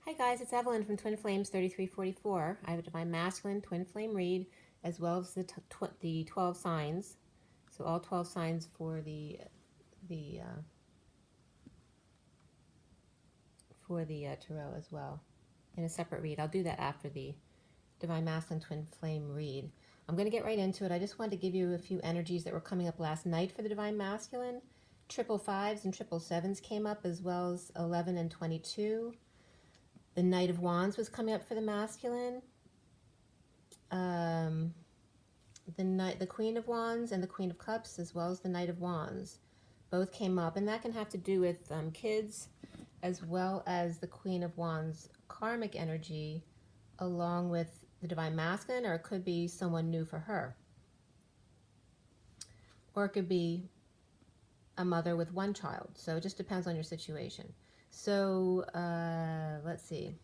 Hi guys, it's Evelyn from Twin Flames 3344. I have a Divine Masculine Twin Flame read as well as the 12 signs. So all 12 signs for the tarot as well in a separate read. I'll do that after the Divine Masculine Twin Flame read. I'm going to get right into it. I just wanted to give you a few energies that were coming up last night for the Divine Masculine. Triple fives and triple sevens came up, as well as 11 and 22. The Knight of Wands was coming up for the masculine. The Queen of Wands and the Queen of Cups, as well as the Knight of Wands, both came up, and that can have to do with kids, as well as the Queen of Wands karmic energy, along with the Divine Masculine, or it could be someone new for her, or it could be a mother with one child. So it just depends on your situation. So let's see.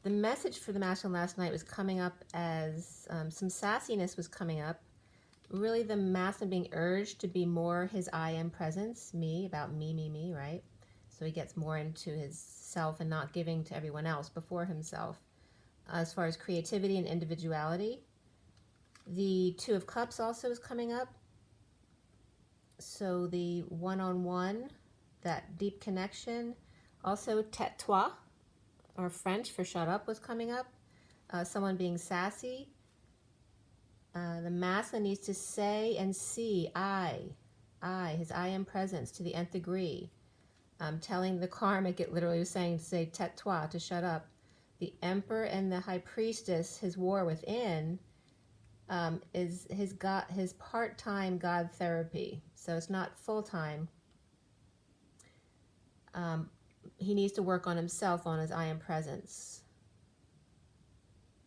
The message for the masculine last night was coming up as some sassiness was coming up. Really the masculine being urged to be more his I am presence, me, about me, right? So he gets more into his self and not giving to everyone else before himself. As far as creativity and individuality, the Two of Cups also is coming up. So the one-on-one, that deep connection. Also tais-toi, or French for shut up, was coming up. Someone being sassy. The masculine needs to say and see his I am presence to the nth degree. Telling the karmic, it literally was saying to say tais-toi, to shut up. The Emperor and the High Priestess, his war within, is his part-time God therapy. So it's not full-time. He needs to work on himself, on his I am presence.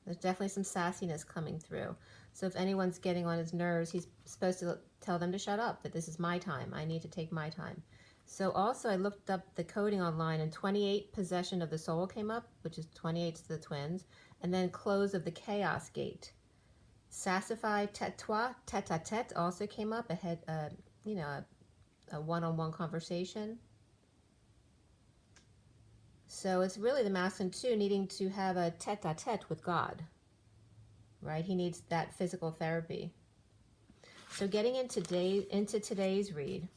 There's definitely some sassiness coming through. So if anyone's getting on his nerves, he's supposed to tell them to shut up, that this is my time. I need to take my time. So also I looked up the coding online, and 28, possession of the soul, came up, which is 28 to the twins, and then close of the chaos gate. Sassify, tais-toi, tete-a-tete also came up, ahead, a one-on-one conversation. So it's really the masculine too, needing to have a tete-a-tete with God, right? He needs that physical therapy. So getting into today's read,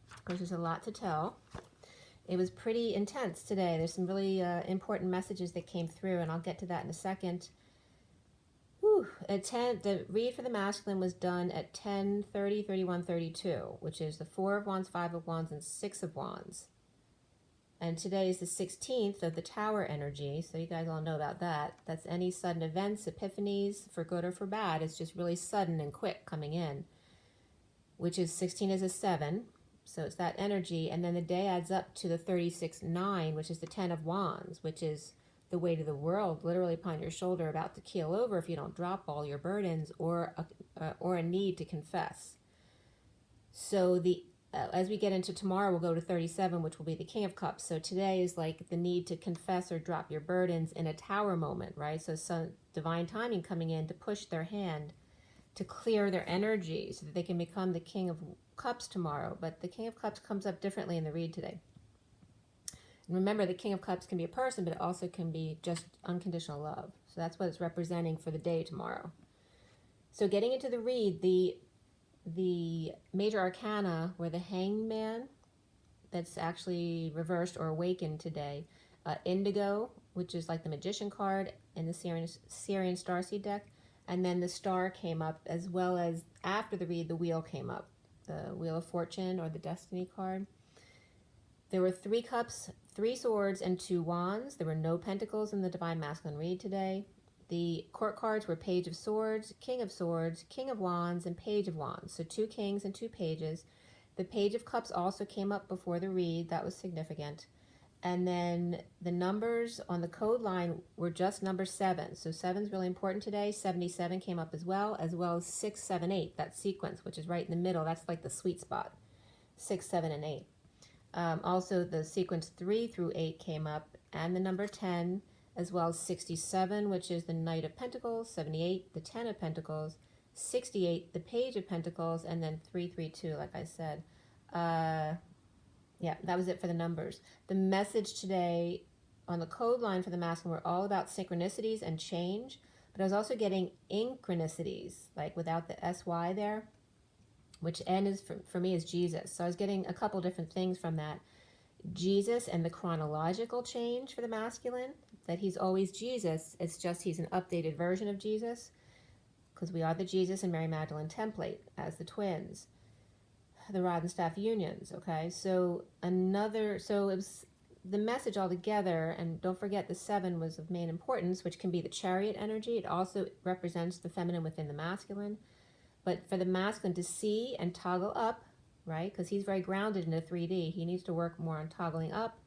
because there's a lot to tell. It was pretty intense today. There's some really important messages that came through, and I'll get to that in a second. The read for the masculine was done at 10:30, 31, 32, which is the Four of Wands, Five of Wands, and Six of Wands. And today is the 16th of the Tower energy, so you guys all know about that. That's any sudden events, epiphanies, for good or for bad. It's just really sudden and quick coming in, which is 16 is a 7, so it's that energy. And then the day adds up to the 36-9, which is the 10 of Wands, which is the weight of the world literally upon your shoulder, about to keel over if you don't drop all your burdens, or a need to confess. So as we get into tomorrow, we'll go to 37, which will be the King of Cups. So today is like the need to confess or drop your burdens in a tower moment, right? So some divine timing coming in to push their hand to clear their energy so that they can become the King of Cups tomorrow. But the King of Cups comes up differently in the read today. And remember, the King of Cups can be a person, but it also can be just unconditional love. So that's what it's representing for the day tomorrow. So getting into the read, the major arcana were the Hanged Man, that's actually reversed or awakened today. Indigo, which is like the Magician card in the Syrian Starseed deck. And then the Star came up, as well as after the read, the Wheel came up. The Wheel of Fortune, or the Destiny card. There were 3 cups, 3 swords, and 2 wands. There were no pentacles in the Divine Masculine read today. The court cards were Page of Swords, King of Swords, King of Wands, and Page of Wands. So 2 kings and 2 pages. The Page of Cups also came up before the read. That was significant. And then the numbers on the code line were just number 7. So 7 is really important today. 77 came up as well as 6, 7, 8. That sequence, which is right in the middle. That's like the sweet spot. 6, 7, and 8. Also, the sequence 3 through 8 came up, and the number 10, as well as 67, which is the Knight of Pentacles, 78, the 10 of Pentacles, 68, the Page of Pentacles, and then 332, like I said. Yeah, that was it for the numbers. The message today on the code line for the masculine were all about synchronicities and change, but I was also getting synchronicities, like without the SY there, which N is for me is Jesus. So I was getting a couple different things from that. Jesus and the chronological change for the masculine, that he's always Jesus. It's just he's an updated version of Jesus, because we are the Jesus and Mary Magdalene template as the twins, the rod and staff unions. Okay, so it was the message altogether. And don't forget, the 7 was of main importance, which can be the chariot energy. It also represents the feminine within the masculine. But for the masculine to see and toggle up, right, because he's very grounded in the 3D, he needs to work more on toggling up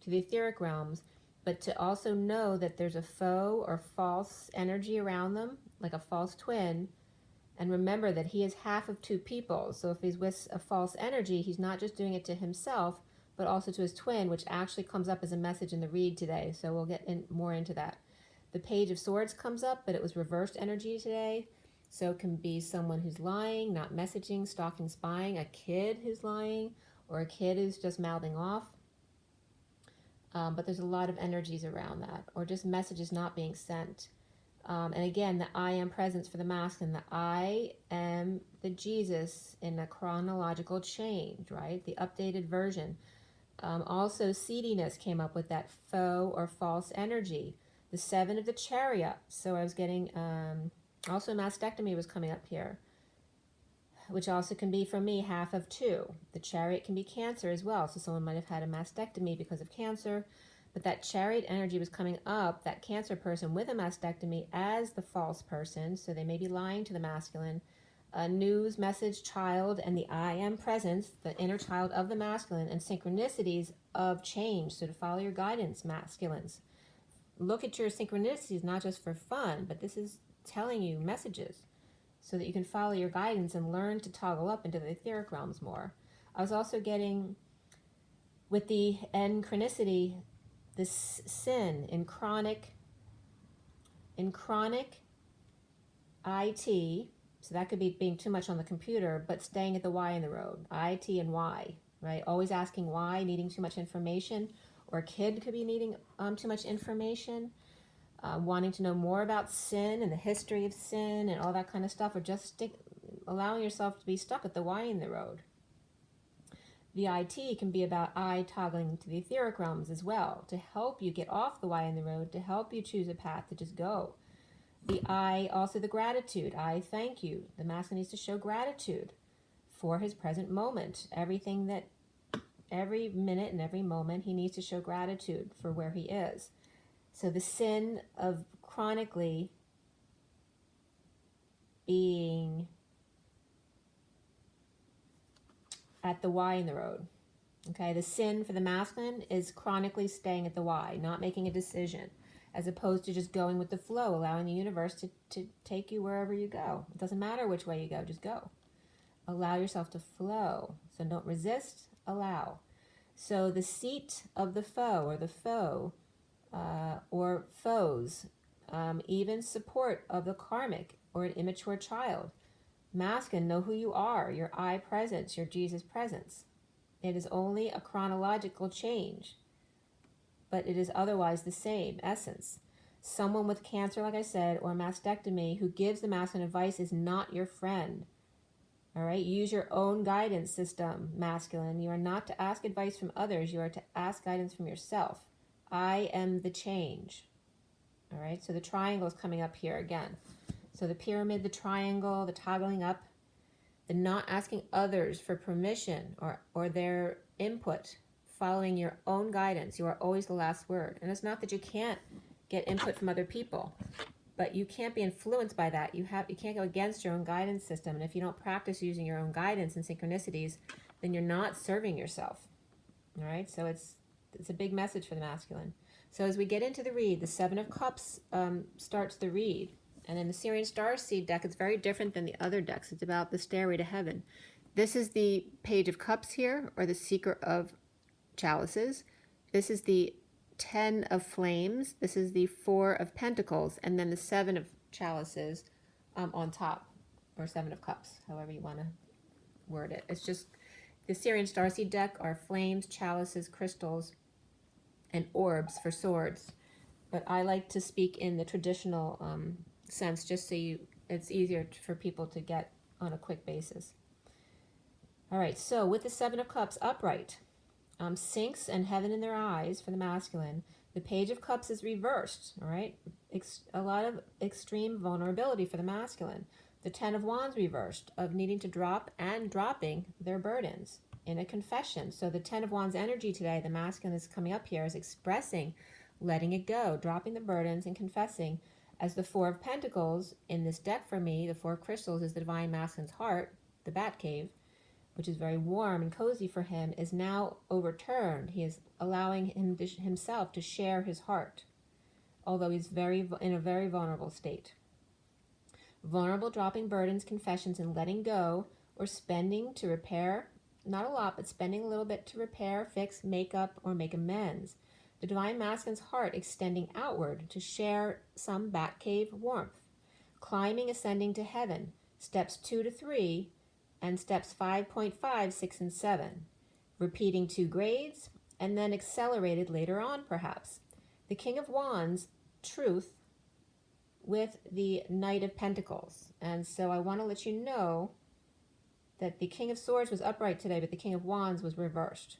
to the etheric realms, but to also know that there's a faux or false energy around them, like a false twin, and remember that he is half of 2 people. So if he's with a false energy, he's not just doing it to himself, but also to his twin, which actually comes up as a message in the read today. So we'll get more into that. The Page of Swords comes up, but it was reversed energy today. So it can be someone who's lying, not messaging, stalking, spying, a kid who's lying, or a kid who's just mouthing off. But there's a lot of energies around that, or just messages not being sent. And again, the I am presence for the masculine, the I am the Jesus in a chronological change, right? The updated version. Also, seediness came up with that faux or false energy. The 7 of the chariot. So I was getting... also, mastectomy was coming up here, which also can be, for me, half of 2. The chariot can be Cancer as well. So someone might have had a mastectomy because of Cancer. But that chariot energy was coming up, that Cancer person with a mastectomy as the false person. So they may be lying to the masculine. A news, message, child, and the I am presence, the inner child of the masculine, and synchronicities of change. So to follow your guidance, masculines. Look at your synchronicities, not just for fun, but this is telling you messages so that you can follow your guidance and learn to toggle up into the etheric realms more. I was also getting, with the N chronicity, this sin in chronic IT, so that could be being too much on the computer, but staying at the Y in the road, IT and Y, right? Always asking why, needing too much information, or a kid could be needing too much information. Wanting to know more about sin and the history of sin and all that kind of stuff, or just allowing yourself to be stuck at the Y in the road. The IT can be about I toggling to the etheric realms as well, to help you get off the Y in the road, to help you choose a path to just go. The I, also the gratitude. I thank you. The masculine needs to show gratitude for his present moment. Every minute and every moment, he needs to show gratitude for where he is. So the sin of chronically being at the Y in the road. Okay, the sin for the masculine is chronically staying at the Y, not making a decision, as opposed to just going with the flow, allowing the universe to take you wherever you go. It doesn't matter which way you go, just go. Allow yourself to flow. So don't resist, allow. So the seat of the foe, or the foe, or foes, even support of the karmic or an immature child. Masculine, know who you are, your I presence, your Jesus presence. It is only a chronological change, but it is otherwise the same essence. Someone with Cancer, like I said, or mastectomy who gives the masculine advice is not your friend. All right, use your own guidance system, masculine. You are not to ask advice from others. You are to ask guidance from yourself. I am the change. All right, so the triangle is coming up here again. So the pyramid, the triangle, the toggling up, the not asking others for permission or their input, following your own guidance. You are always the last word. And it's not that you can't get input from other people, but you can't be influenced by that. You can't go against your own guidance system. And if you don't practice using your own guidance and synchronicities, then you're not serving yourself. All right, so it's a big message for the masculine. So as we get into the read, the 7 of Cups starts the read. And in the Sirian Star Seed deck, it's very different than the other decks. It's about the stairway to heaven. This is the Page of Cups here, or the Seeker of Chalices. This is the 10 of Flames. This is the 4 of Pentacles. And then the 7 of Chalices on top, or 7 of Cups, however you want to word it. It's just The Sirian starseed deck are flames, chalices, crystals, and orbs for swords. But I like to speak in the traditional sense, just so it's easier for people to get on a quick basis. All right, so with the Seven of Cups upright, Sphinx and heaven in their eyes for the masculine, the Page of Cups is reversed, all right? A lot of extreme vulnerability for the masculine. The Ten of Wands reversed, of needing to drop and dropping their burdens in a confession. So the Ten of Wands energy today, the masculine is coming up here, is expressing, letting it go, dropping the burdens and confessing. As the Four of Pentacles in this deck for me, the Four of Crystals is the divine masculine's heart, the bat cave, which is very warm and cozy for him, is now overturned. He is allowing himself to share his heart, although he's in a very vulnerable state. Vulnerable, dropping burdens, confessions, and letting go, or spending to repair, not a lot, but spending a little bit to repair, fix, make up, or make amends. The divine masculine's heart extending outward to share some bat cave warmth. Climbing, ascending to heaven, steps 2 to 3, and steps 5.5, 6, and 7. Repeating 2 grades, and then accelerated later on, perhaps. The King of Wands, truth, with the Knight of Pentacles. And so I want to let you know that the King of Swords was upright today, but the King of Wands was reversed.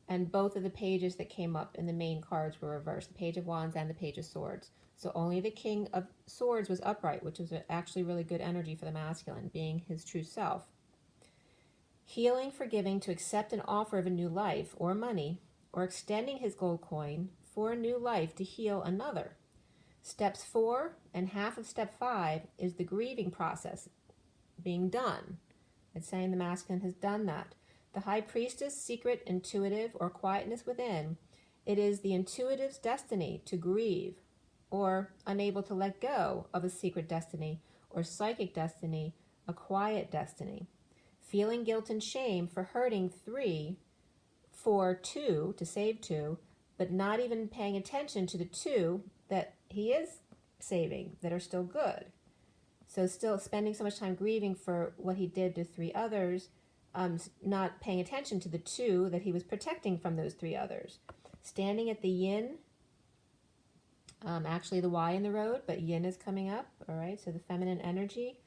And both of the pages that came up in the main cards were reversed, the Page of Wands and the Page of Swords. So only the King of Swords was upright, which was actually really good energy for the masculine, being his true self. Healing, forgiving, to accept an offer of a new life or money, or extending his gold coin for a new life to heal another. Steps 4 and half of step 5 is the grieving process being done. It's saying the masculine has done that. The High Priestess, secret, intuitive, or quietness within, it is the intuitive's destiny to grieve, or unable to let go of a secret destiny or psychic destiny, a quiet destiny. Feeling guilt and shame for hurting 3 for 2, to save 2, but not even paying attention to the 2 that he is saving that are still good. So still spending so much time grieving for what he did to 3 others, not paying attention to the 2 that he was protecting from those 3 others. Standing at the yin, actually the Y in the road, but yin is coming up, all right? So the feminine energy,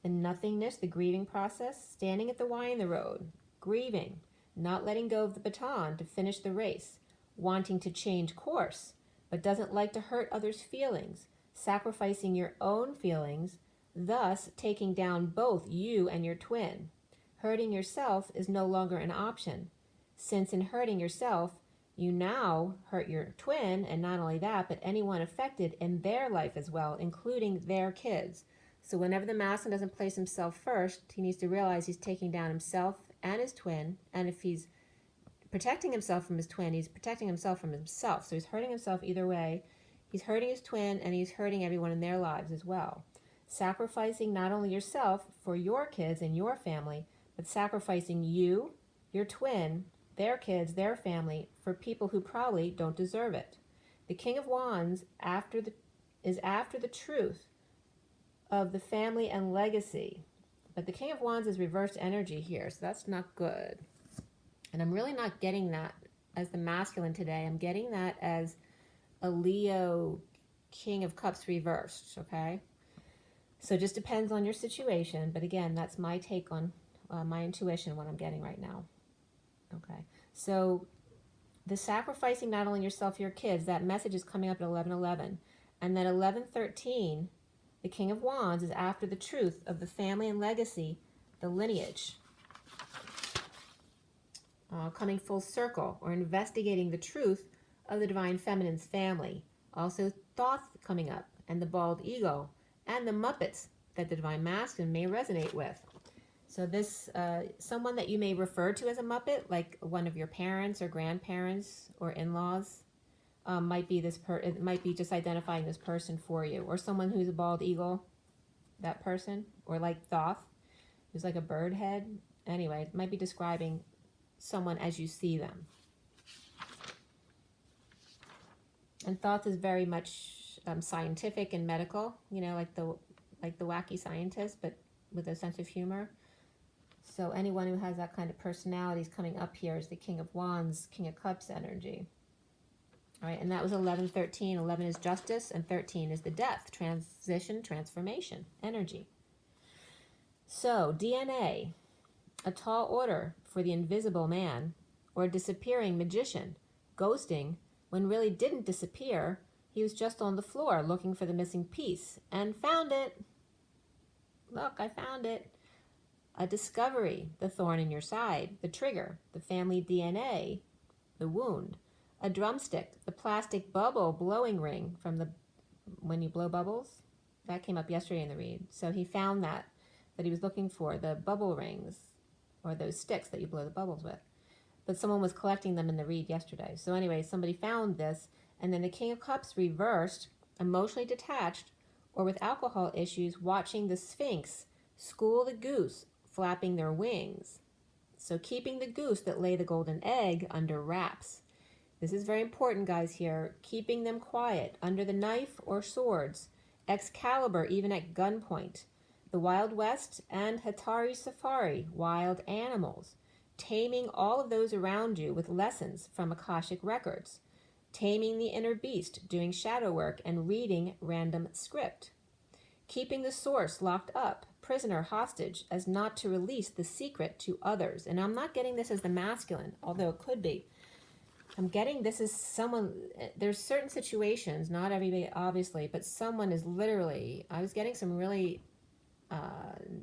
the nothingness, the grieving process, standing at the Y in the road, grieving, not letting go of the baton to finish the race, wanting to change course, but doesn't like to hurt others' feelings, sacrificing your own feelings, thus taking down both you and your twin. Hurting yourself is no longer an option, since in hurting yourself, you now hurt your twin, and not only that, but anyone affected in their life as well, including their kids. So whenever the masculine doesn't place himself first, he needs to realize he's taking down himself and his twin, and if he's protecting himself from his twin, he's protecting himself from himself. So he's hurting himself either way. He's hurting his twin, and he's hurting everyone in their lives as well. Sacrificing not only yourself for your kids and your family, but sacrificing you, your twin, their kids, their family, for people who probably don't deserve it. The King of Wands is after the truth of the family and legacy. But the King of Wands is reversed energy here, so that's not good. And I'm really not getting that as the masculine today. I'm getting that as a Leo King of Cups reversed, okay? So it just depends on your situation. But again, that's my take on my intuition, what I'm getting right now. Okay, so the sacrificing not only yourself, your kids, that message is coming up at 11:11. And then 11:13, the King of Wands is after the truth of the family and legacy, the lineage. Coming full circle, or investigating the truth of the divine feminine's family. Also Thoth coming up, and the bald eagle, and the Muppets that the divine masculine may resonate with. So this, someone that you may refer to as a Muppet, like one of your parents or grandparents or in-laws, might be it might be just identifying this person for you, or someone who's a bald eagle, that person, or like Thoth, who's like a bird head. Anyway, it might be describing someone as you see them. And Thoth is very much scientific and medical, you know, like the wacky scientist, but with a sense of humor. So anyone who has that kind of personality is coming up here as the King of Wands, King of Cups energy. All right, and that was 11, 13. 11 is justice, and 13 is the death, transition, transformation, energy. So DNA, a tall order for the invisible man, or disappearing magician, ghosting, when really didn't disappear, he was just on the floor looking for the missing piece, and found it. Look, I found it. A discovery, the thorn in your side, the trigger, the family DNA, the wound. A drumstick, the plastic bubble blowing ring from when you blow bubbles. That came up yesterday in the read. So he found that he was looking for, the bubble rings, or those sticks that you blow the bubbles with. But someone was collecting them in the read yesterday. So anyway, somebody found this, and then the King of Cups reversed, emotionally detached, or with alcohol issues, watching the Sphinx school the goose, flapping their wings. So keeping the goose that lay the golden egg under wraps. This is very important, guys, here. Keeping them quiet, under the knife or swords, Excalibur even at gunpoint. The Wild West and Hatari Safari, wild animals. Taming all of those around you with lessons from Akashic records. Taming the inner beast, doing shadow work and reading random script. Keeping the source locked up, prisoner, hostage, as not to release the secret to others. And I'm not getting this as the masculine, although it could be. I'm getting this as someone, there's certain situations, not everybody obviously, but someone is literally, I was getting some really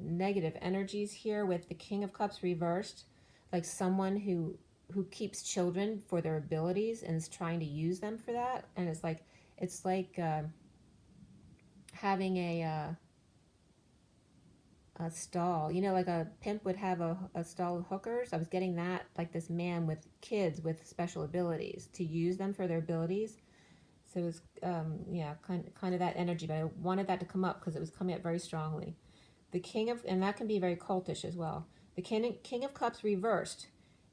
negative energies here with the King of Cups reversed, like someone who keeps children for their abilities and is trying to use them for that. And it's like having a stall, like a pimp would have a stall of hookers. I was getting that, like this man with kids with special abilities to use them for their abilities. So it was kind of that energy, but I wanted that to come up because it was coming up very strongly. And that can be very cultish as well. The King of Cups reversed,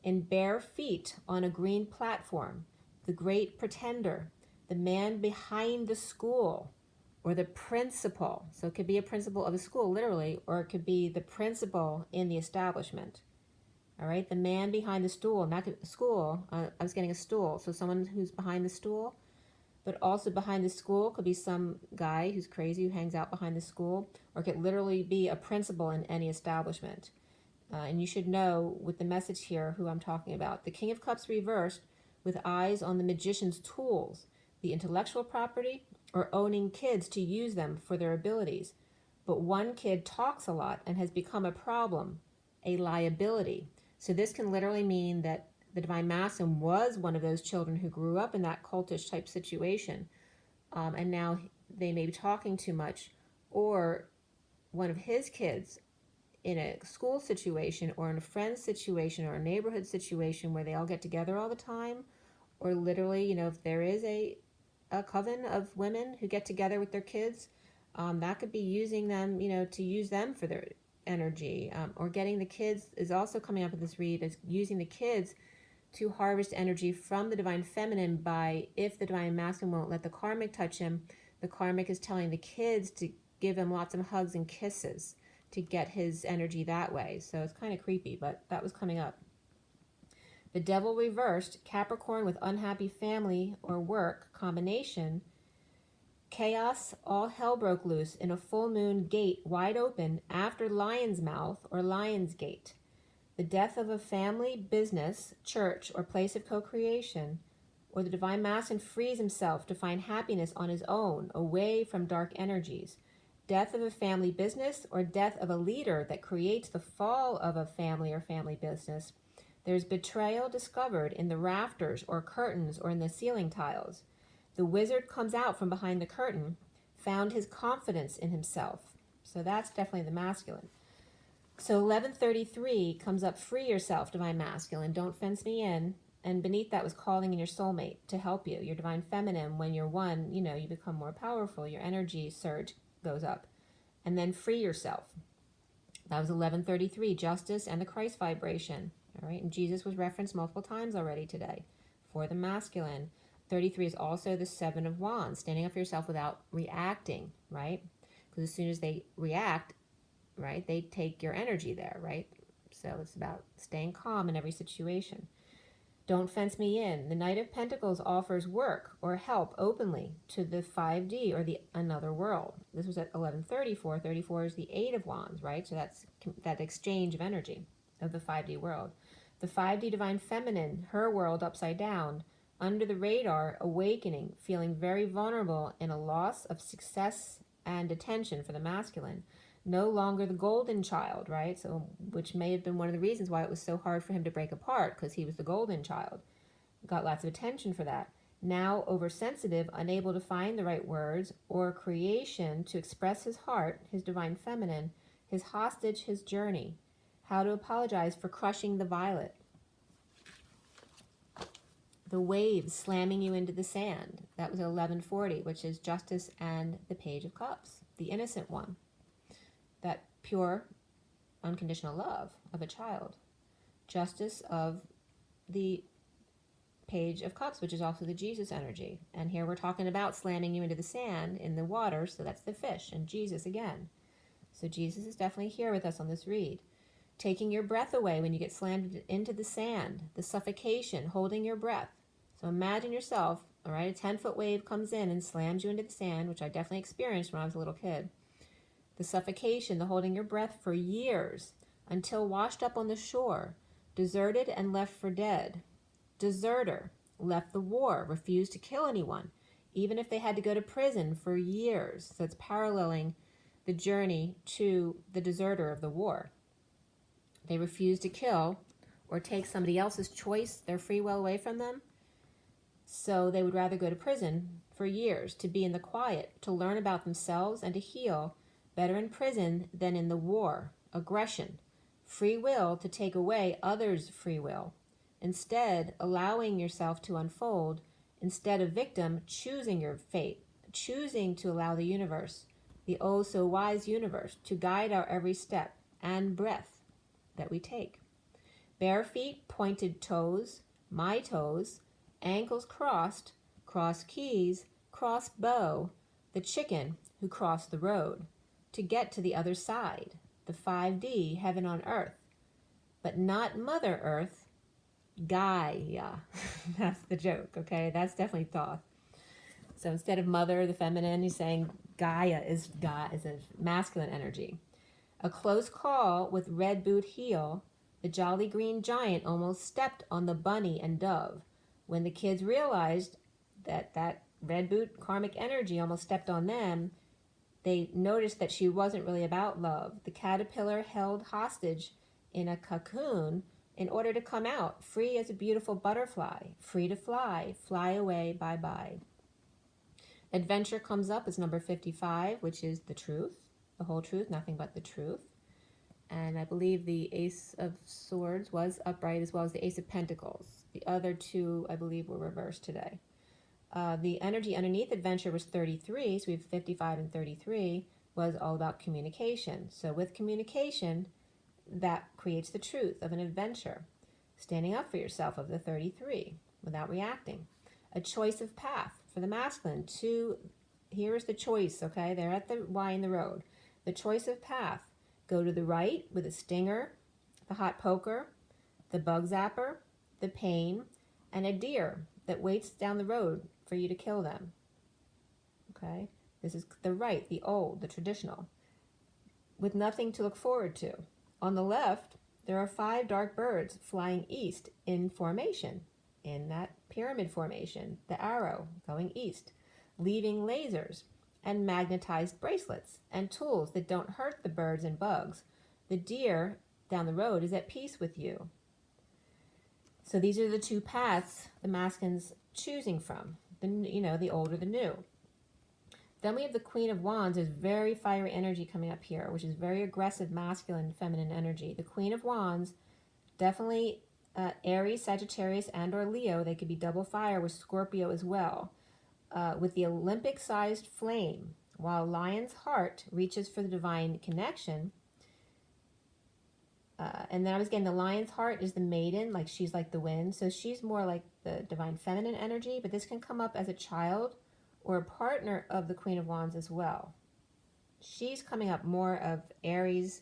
in bare feet on a green platform, the great pretender, the man behind the school, or the principal. So it could be a principal of a school, literally, or it could be the principal in the establishment. All right, the man behind the stool, not the school. I was getting a stool, so someone who's behind the stool, but also behind the school could be some guy who's crazy who hangs out behind the school, or it could literally be a principal in any establishment. And you should know with the message here who I'm talking about. The King of Cups reversed with eyes on the magician's tools, the intellectual property, or owning kids to use them for their abilities. But one kid talks a lot and has become a problem, a liability. So this can literally mean that the Divine Masculine was one of those children who grew up in that cultish type situation, and now they may be talking too much, or one of his kids in a school situation or in a friend situation or a neighborhood situation where they all get together all the time, or literally, if there is a coven of women who get together with their kids, that could be using them, to use them for their energy, or getting the kids is also coming up with this read as using the kids to harvest energy from the Divine Feminine by, if the Divine Masculine won't let the Karmic touch him, the Karmic is telling the kids to give him lots of hugs and kisses to get his energy that way. So it's kind of creepy, but that was coming up. The Devil reversed, Capricorn with unhappy family or work combination. Chaos, all hell broke loose in a full moon gate wide open after Lion's Mouth or Lion's Gate. The death of a family, business, church, or place of co-creation, or the Divine Masculine frees himself to find happiness on his own, away from dark energies. Death of a family business, or death of a leader that creates the fall of a family or family business. There's betrayal discovered in the rafters or curtains or in the ceiling tiles. The wizard comes out from behind the curtain, found his confidence in himself. So that's definitely the masculine. So 1133 comes up, free yourself, Divine Masculine, don't fence me in. And beneath that was calling in your soulmate to help you. Your Divine Feminine, when you're one, you become more powerful. Your energy surge goes up. And then free yourself. That was 1133, justice and the Christ vibration. All right, and Jesus was referenced multiple times already today for the masculine. 33 is also the Seven of Wands, standing up for yourself without reacting, right? Because as soon as they react, right, they take your energy there, right? So it's about staying calm in every situation. Don't fence me in. The Knight of Pentacles offers work or help openly to the 5D or the another world. This was at 1134. 34 is the Eight of Wands, right? So that's that exchange of energy of the 5D world. The 5D Divine Feminine, her world upside down, under the radar, awakening, feeling very vulnerable in a loss of success and attention for the masculine. No longer the golden child, right? So, which may have been one of the reasons why it was so hard for him to break apart, because he was the golden child. Got lots of attention for that. Now oversensitive, unable to find the right words or creation to express his heart, his divine feminine, his hostage, his journey. How to apologize for crushing the violet. The waves slamming you into the sand. That was 1140, which is Justice and the Page of Cups, the innocent one. That pure, unconditional love of a child. Justice of the Page of Cups, which is also the Jesus energy. And here we're talking about slamming you into the sand, in the water, so that's the fish, and Jesus again. So Jesus is definitely here with us on this read. Taking your breath away when you get slammed into the sand, the suffocation, holding your breath. So imagine yourself, all right, a 10-foot wave comes in and slams you into the sand, which I definitely experienced when I was a little kid. The suffocation, the holding your breath for years, until washed up on the shore, deserted and left for dead. Deserter, left the war, refused to kill anyone, even if they had to go to prison for years. So it's paralleling the journey to the deserter of the war. They refuse to kill or take somebody else's choice, their free will, away from them. So they would rather go to prison for years, to be in the quiet, to learn about themselves and to heal, better in prison than in the war. Aggression, free will to take away others' free will. Instead, allowing yourself to unfold, instead of victim, choosing your fate, choosing to allow the universe, the oh so wise universe, to guide our every step and breath that we take. Bare feet, pointed toes, my toes, ankles crossed, cross keys, cross bow, the chicken who crossed the road, to get to the other side, the 5D, heaven on earth. But not Mother Earth, Gaia. That's the joke, okay? That's definitely Thoth. So instead of mother, the feminine, he's saying Gaia is a masculine energy. A close call with red boot heel, the jolly green giant almost stepped on the bunny and dove. When the kids realized that red boot karmic energy almost stepped on them, they noticed that she wasn't really about love. The caterpillar held hostage in a cocoon in order to come out, free as a beautiful butterfly, free to fly, fly away, bye-bye. Adventure comes up as number 55, which is the truth, the whole truth, nothing but the truth. And I believe the Ace of Swords was upright, as well as the Ace of Pentacles. The other two, I believe, were reversed today. The energy underneath adventure was 33, so we have 55 and 33, was all about communication. So with communication, that creates the truth of an adventure. Standing up for yourself of the 33 without reacting. A choice of path for the masculine. Here's the choice, okay? They're at the Y in the road. The choice of path. Go to the right with a stinger, the hot poker, the bug zapper, the pain, and a deer that waits down the road for you to kill them. Okay? This is the right, the old, the traditional, with nothing to look forward to. On the left, there are 5 dark birds flying east in formation, in that pyramid formation, the arrow going east, leaving lasers and magnetized bracelets and tools that don't hurt the birds and bugs. The deer down the road is at peace with you. So these are the two paths the masculine's choosing from, the old or the new. Then we have the Queen of Wands. There's very fiery energy coming up here, which is very aggressive, masculine, feminine energy. The Queen of Wands, definitely Aries, Sagittarius, and or Leo. They could be double fire with Scorpio as well. With the Olympic-sized flame, while Lion's heart reaches for the divine connection. And then I was getting the Lion's heart is the maiden, like she's like the wind. So she's more like the divine feminine energy, but this can come up as a child or a partner of the Queen of Wands as well. She's coming up more of Aries,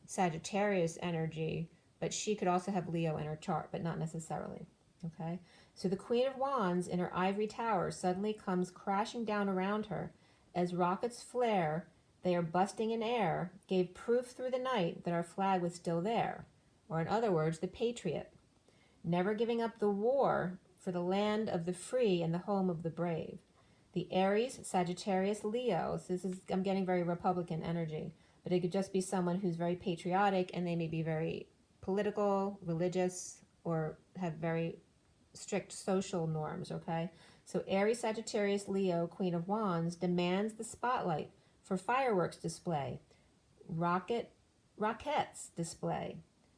Sagittarius energy but she could also have Leo in her chart, but not necessarily. Okay, so the Queen of Wands in her ivory tower suddenly comes crashing down around her as rockets flare. They are busting in air, gave proof through the night that our flag was still there, or in other words, the patriot, never giving up the war for the land of the free and the home of the brave. The Aries, Sagittarius, Leo. So I'm getting very Republican energy, but it could just be someone who's very patriotic and they may be very political, religious, or have very strict social norms, okay? So Aries, Sagittarius, Leo, Queen of Wands demands the spotlight for fireworks display, rockets display,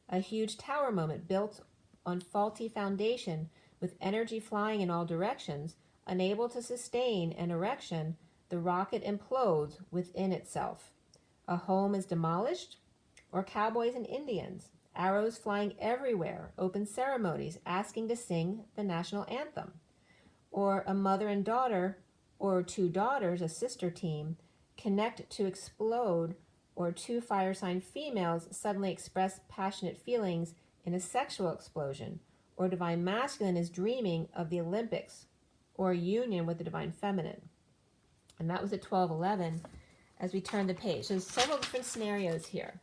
a huge tower moment built on faulty foundation with energy flying in all directions, unable to sustain an erection, the rocket implodes within itself. A home is demolished, or cowboys and Indians, arrows flying everywhere, open ceremonies asking to sing the national anthem. Or a mother and daughter, or two daughters, a sister team, connect to explode, or two fire sign females suddenly express passionate feelings in a sexual explosion, or divine masculine is dreaming of the Olympics, or a union with the divine feminine. And that was at 12:11 as we turn the page. There's several different scenarios here.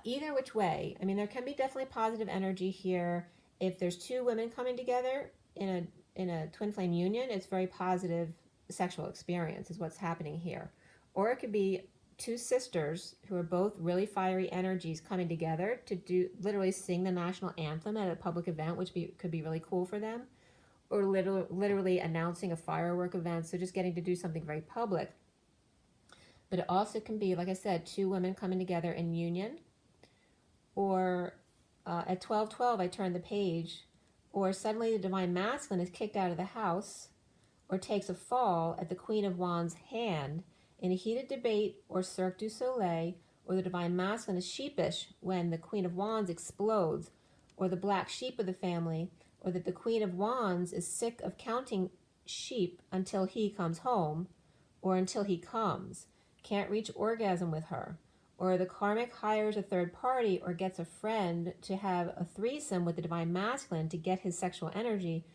Either which way, I mean, there can be definitely positive energy here. If there's two women coming together in a twin flame union, it's very positive sexual experience is what's happening here. Or it could be two sisters who are both really fiery energies coming together to do literally sing the national anthem at a public event, which could be really cool for them, or literally announcing a firework event, so just getting to do something very public. But it also can be, like I said, two women coming together in union, or at 12:12 I turn the page, or suddenly the divine masculine is kicked out of the house or takes a fall at the Queen of Wands' hand in a heated debate or Cirque du Soleil, or the divine masculine is sheepish when the Queen of Wands explodes, or the black sheep of the family, or that the Queen of Wands is sick of counting sheep until he comes home, or until he comes, can't reach orgasm with her, or the karmic hires a third party or gets a friend to have a threesome with the divine masculine to get his sexual energy,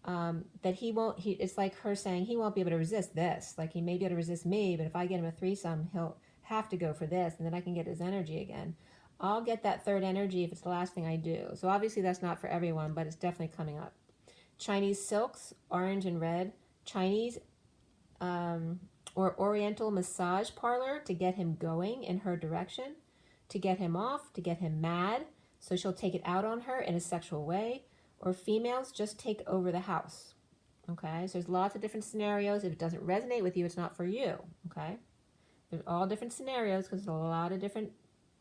that it's like her saying he won't be able to resist this. Like, he may be able to resist me, but if I get him a threesome, he'll have to go for this, and then I can get his energy again. I'll get that third energy if it's the last thing I do. So obviously that's not for everyone, but it's definitely coming up. Chinese silks, orange and red. Chinese or Oriental massage parlor to get him going in her direction, to get him off, to get him mad, so she'll take it out on her in a sexual way. Or females just take over the house. Okay, so there's lots of different scenarios. If it doesn't resonate with you, it's not for you. Okay, there's all different scenarios because there's a lot of different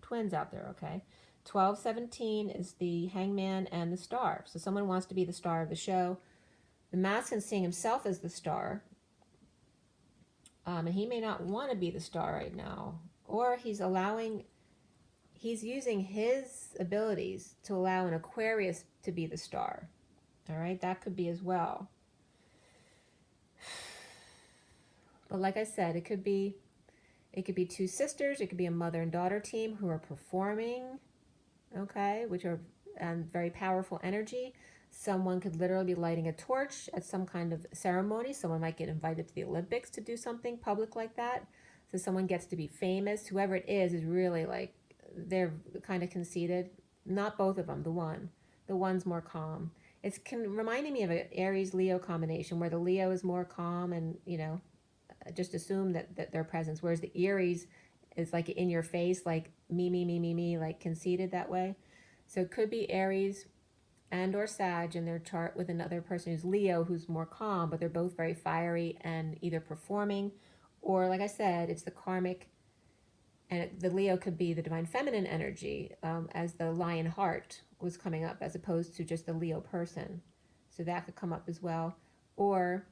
twins out there. Okay, 12:17 is the hangman and the star. So someone wants to be the star of the show. The masculine seeing himself as the star, and he may not want to be the star right now, or he's using his abilities to allow an Aquarius to be the star. All right, that could be as well. But like I said, it could be two sisters, it could be a mother and daughter team who are performing, okay, which are very powerful energy. Someone could literally be lighting a torch at some kind of ceremony. Someone might get invited to the Olympics to do something public like that. So someone gets to be famous. Whoever it is really like, they're kind of conceited. Not both of them, the one's more calm. It's reminding me of an Aries-Leo combination where the Leo is more calm and, just assume that their presence, whereas the Aries is like in your face, like me, like conceited that way. So it could be Aries and or Sag in their chart with another person who's Leo, who's more calm, but they're both very fiery and either performing, or like I said, it's the karmic, and the Leo could be the divine feminine energy, as the lion heart was coming up, as opposed to just the Leo person. So that could come up as well. Or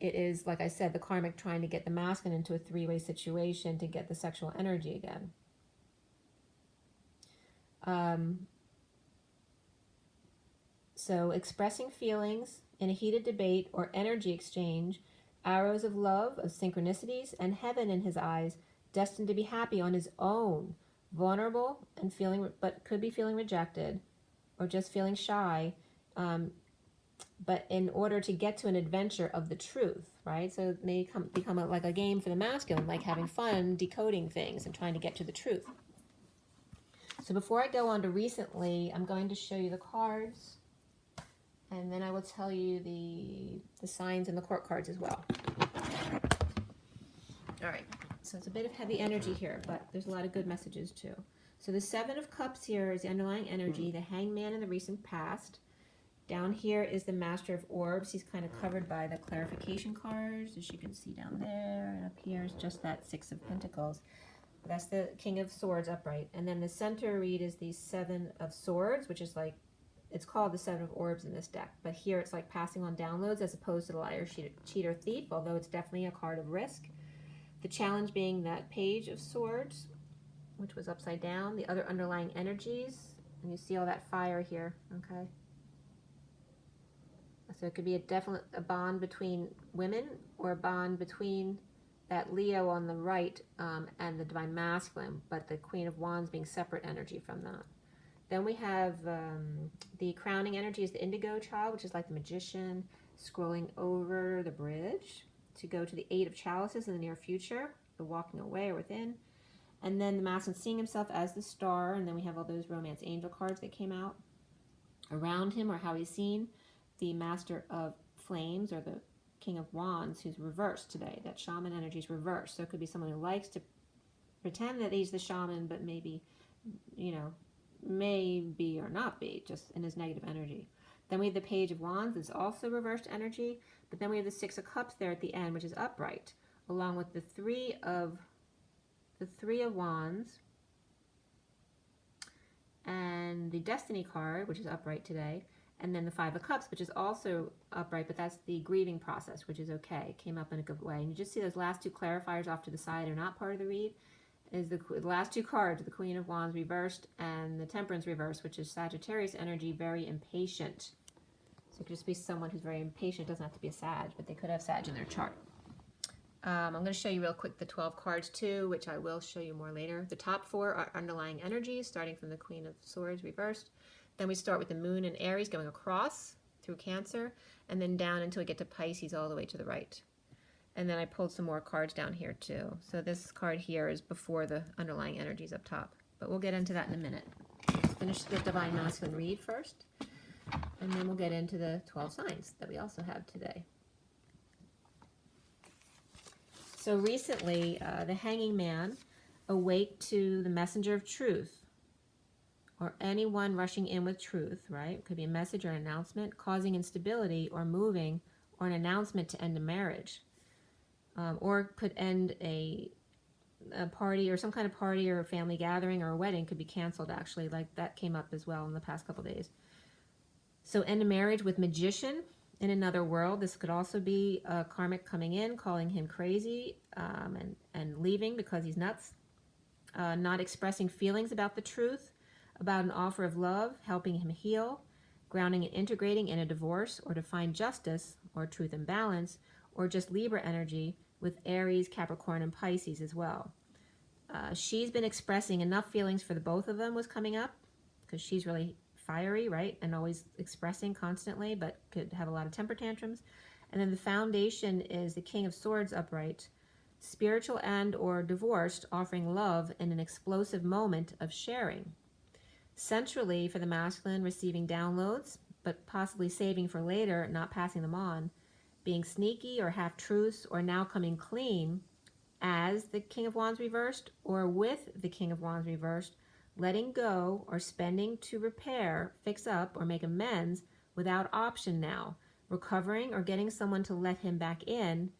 it is, like I said, the karmic trying to get the masculine into a three-way situation to get the sexual energy again. So expressing feelings in a heated debate or energy exchange, arrows of love, of synchronicities, and heaven in his eyes, destined to be happy on his own, vulnerable and feeling, but could be feeling rejected or just feeling shy. But in order to get to an adventure of the truth, right? So it may become like a game for the masculine, like having fun decoding things and trying to get to the truth. So before I go on to recently, I'm going to show you the cards, and then I will tell you the signs and the court cards as well. All right, so it's a bit of heavy energy here, but there's a lot of good messages too. So the Seven of Cups here is the underlying energy, the Hangman in the recent past. Down here is the Master of Orbs. He's kind of covered by the clarification cards, as you can see down there. And up here is just that Six of Pentacles. That's the King of Swords upright. And then the center read is the Seven of Swords, which is like, it's called the Seven of Orbs in this deck. But here it's like passing on downloads as opposed to the liar, cheater, thief, although it's definitely a card of risk. The challenge being that Page of Swords, which was upside down. The other underlying energies. And you see all that fire here, okay? So it could be definitely a bond between women, or a bond between that Leo on the right and the Divine Masculine, but the Queen of Wands being separate energy from that. Then we have the crowning energy is the Indigo Child, which is like the Magician, scrolling over the bridge to go to the Eight of Chalices in the near future, the walking away or within. And then the Masculine seeing himself as the Star, and then we have all those Romance Angel cards that came out around him, or how he's seen. The Master of Flames, or the King of Wands, who's reversed today. That shaman energy is reversed. So it could be someone who likes to pretend that he's the shaman, but maybe, you know, may be or not be, just in his negative energy. Then we have the Page of Wands, is also reversed energy. But then we have the Six of Cups there at the end, which is upright, along with the Three of Wands, and the Destiny card, which is upright today. And then the Five of Cups, which is also upright, but that's the grieving process, which is okay. It came up in a good way. And you just see those last two clarifiers off to the side are not part of the read. Is the last two cards, the Queen of Wands reversed and the Temperance reversed, which is Sagittarius energy, very impatient. So it could just be someone who's very impatient. It doesn't have to be a Sag, but they could have Sag in their chart. I'm going to show you real quick the 12 cards too, which I will show you more later. The top four are underlying energies, starting from the Queen of Swords reversed. Then we start with the Moon and Aries going across through Cancer, and then down until we get to Pisces all the way to the right. And then I pulled some more cards down here too. So this card here is before the underlying energies up top. But we'll get into that in a minute. Let's finish the Divine Masculine read first, and then we'll get into the 12 signs that we also have today. So recently, the Hanging Man, awake to the messenger of truth, or anyone rushing in with truth, right? It could be a message or an announcement, causing instability or moving, or an announcement to end a marriage. Or could end a party, or some kind of party or a family gathering or a wedding could be canceled, actually. Like that came up as well in the past couple days. So end a marriage with Magician in another world. This could also be Karmic coming in, calling him crazy, and leaving because he's nuts. Not expressing feelings about the truth, about an offer of love, helping him heal, grounding and integrating in a divorce, or to find justice or truth and balance, or just Libra energy with Aries, Capricorn, and Pisces as well. She's been expressing enough feelings for the both of them was coming up, because she's really fiery, right, and always expressing constantly, but could have a lot of temper tantrums. And then the foundation is the King of Swords upright, spiritual and or divorced, offering love in an explosive moment of sharing. Centrally for the masculine, receiving downloads, but possibly saving for later, not passing them on, being sneaky or half-truths, or now coming clean as the King of Wands reversed, or with the King of Wands reversed, letting go or spending to repair, fix up, or make amends without option now, recovering or getting someone to let him back in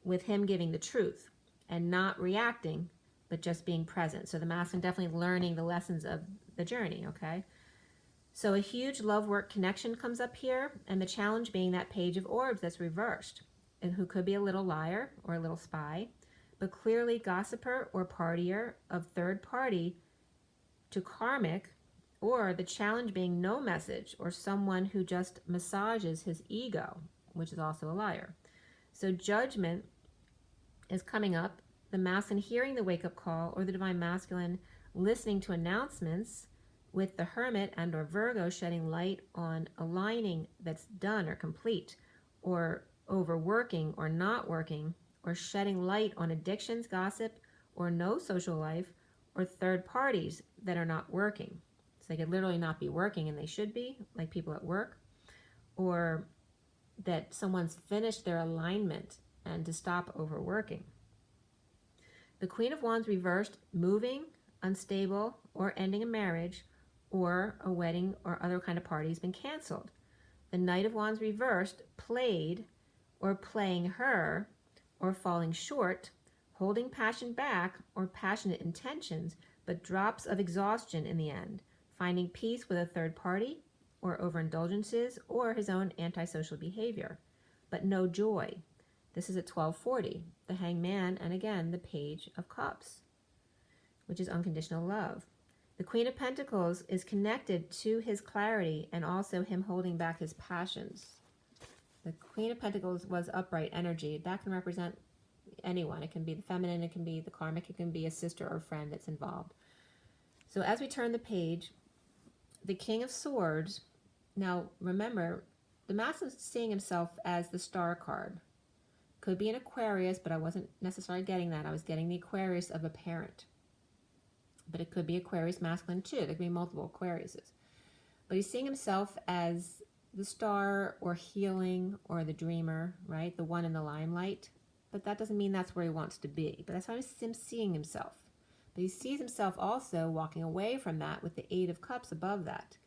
with him giving the truth and not reacting, but just being present. So the masculine definitely learning the lessons of the journey, okay? So a huge love work connection comes up here, and the challenge being that Page of Orbs that's reversed, and who could be a little liar or a little spy, but clearly gossiper or partier of third party to Karmic, or the challenge being no message, or someone who just massages his ego, which is also a liar. So Judgment is coming up, the masculine hearing the wake-up call, or the divine masculine listening to announcements, with the Hermit and or Virgo shedding light on aligning that's done or complete, or overworking or not working, or shedding light on addictions, gossip, or no social life, or third parties that are not working. So they could literally not be working and they should be, like people at work, or that someone's finished their alignment and to stop overworking. The Queen of Wands reversed, moving, unstable, or ending a marriage, or a wedding or other kind of party has been canceled. The Knight of Wands reversed, played, or playing her, or falling short, holding passion back, or passionate intentions, but drops of exhaustion in the end, finding peace with a third party, or overindulgences, or his own antisocial behavior, but no joy. This is at 1240, the Hangman, and again, the Page of Cups, which is unconditional love. The Queen of Pentacles is connected to his clarity and also him holding back his passions. The Queen of Pentacles was upright energy. That can represent anyone. It can be the feminine, it can be the karmic, it can be a sister or friend that's involved. So as we turn the page, the King of Swords, now remember, the masculine is seeing himself as the Star card. Could be an Aquarius, but I wasn't necessarily getting that. I was getting the Aquarius of a parent. But it could be Aquarius masculine too. There could be multiple Aquariuses. But he's seeing himself as the star or healing or the dreamer, right? The one in the limelight. But that doesn't mean that's where he wants to be. But that's how he's seeing himself. But he sees himself also walking away from that with the Eight of Cups above that.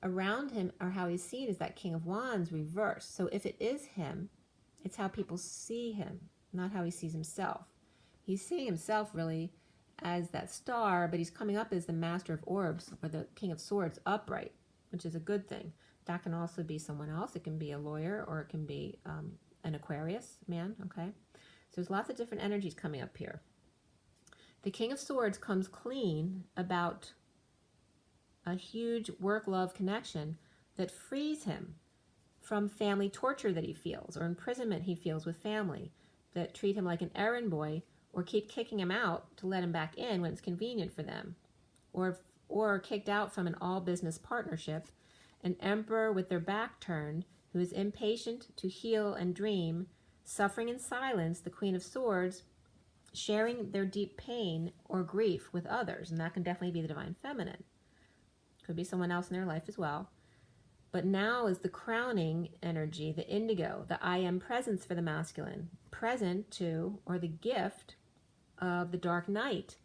Around him, or how he's seen, is that King of Wands reversed. So if it is him, it's how people see him, not how he sees himself. He's seeing himself really as that star, but he's coming up as the Master of Orbs, or the King of Swords upright, which is a good thing. That can also be someone else. It can be a lawyer, or it can be an Aquarius man, okay? So there's lots of different energies coming up here. The King of Swords comes clean about a huge work-love connection that frees him from family torture that he feels, or imprisonment he feels with family that treat him like an errand boy, or keep kicking him out to let him back in when it's convenient for them, or kicked out from an all-business partnership, an emperor with their back turned, who is impatient to heal and dream, suffering in silence, the Queen of Swords, sharing their deep pain or grief with others, and that can definitely be the Divine Feminine. Could be someone else in their life as well. But now is the crowning energy, the indigo, the I am presence for the masculine, present to, or the gift of the dark night,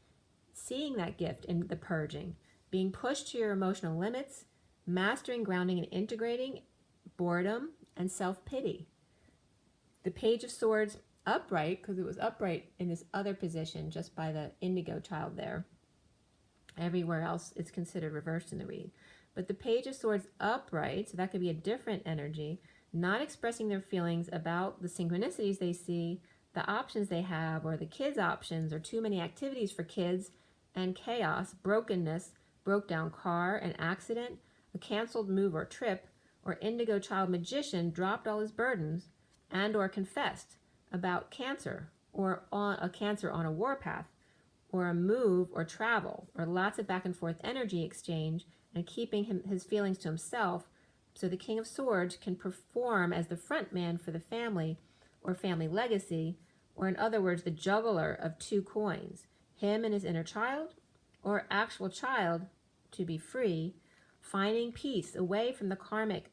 seeing that gift in the purging, being pushed to your emotional limits, mastering, grounding, and integrating boredom and self-pity. The Page of Swords upright, because it was upright in this other position just by the indigo child there. Everywhere else it's considered reversed in the read. But the Page of Swords upright, so that could be a different energy, not expressing their feelings about the synchronicities they see, the options they have, or the kids' options, or too many activities for kids, and chaos, brokenness, broke down car, an accident, a canceled move or trip, or indigo child magician dropped all his burdens and or confessed about cancer, or on a cancer on a warpath, or a move or travel, or lots of back and forth energy exchange, and keeping his feelings to himself, so the King of Swords can perform as the front man for the family or family legacy, or in other words, the juggler of two coins, him and his inner child, or actual child to be free, finding peace away from the karmic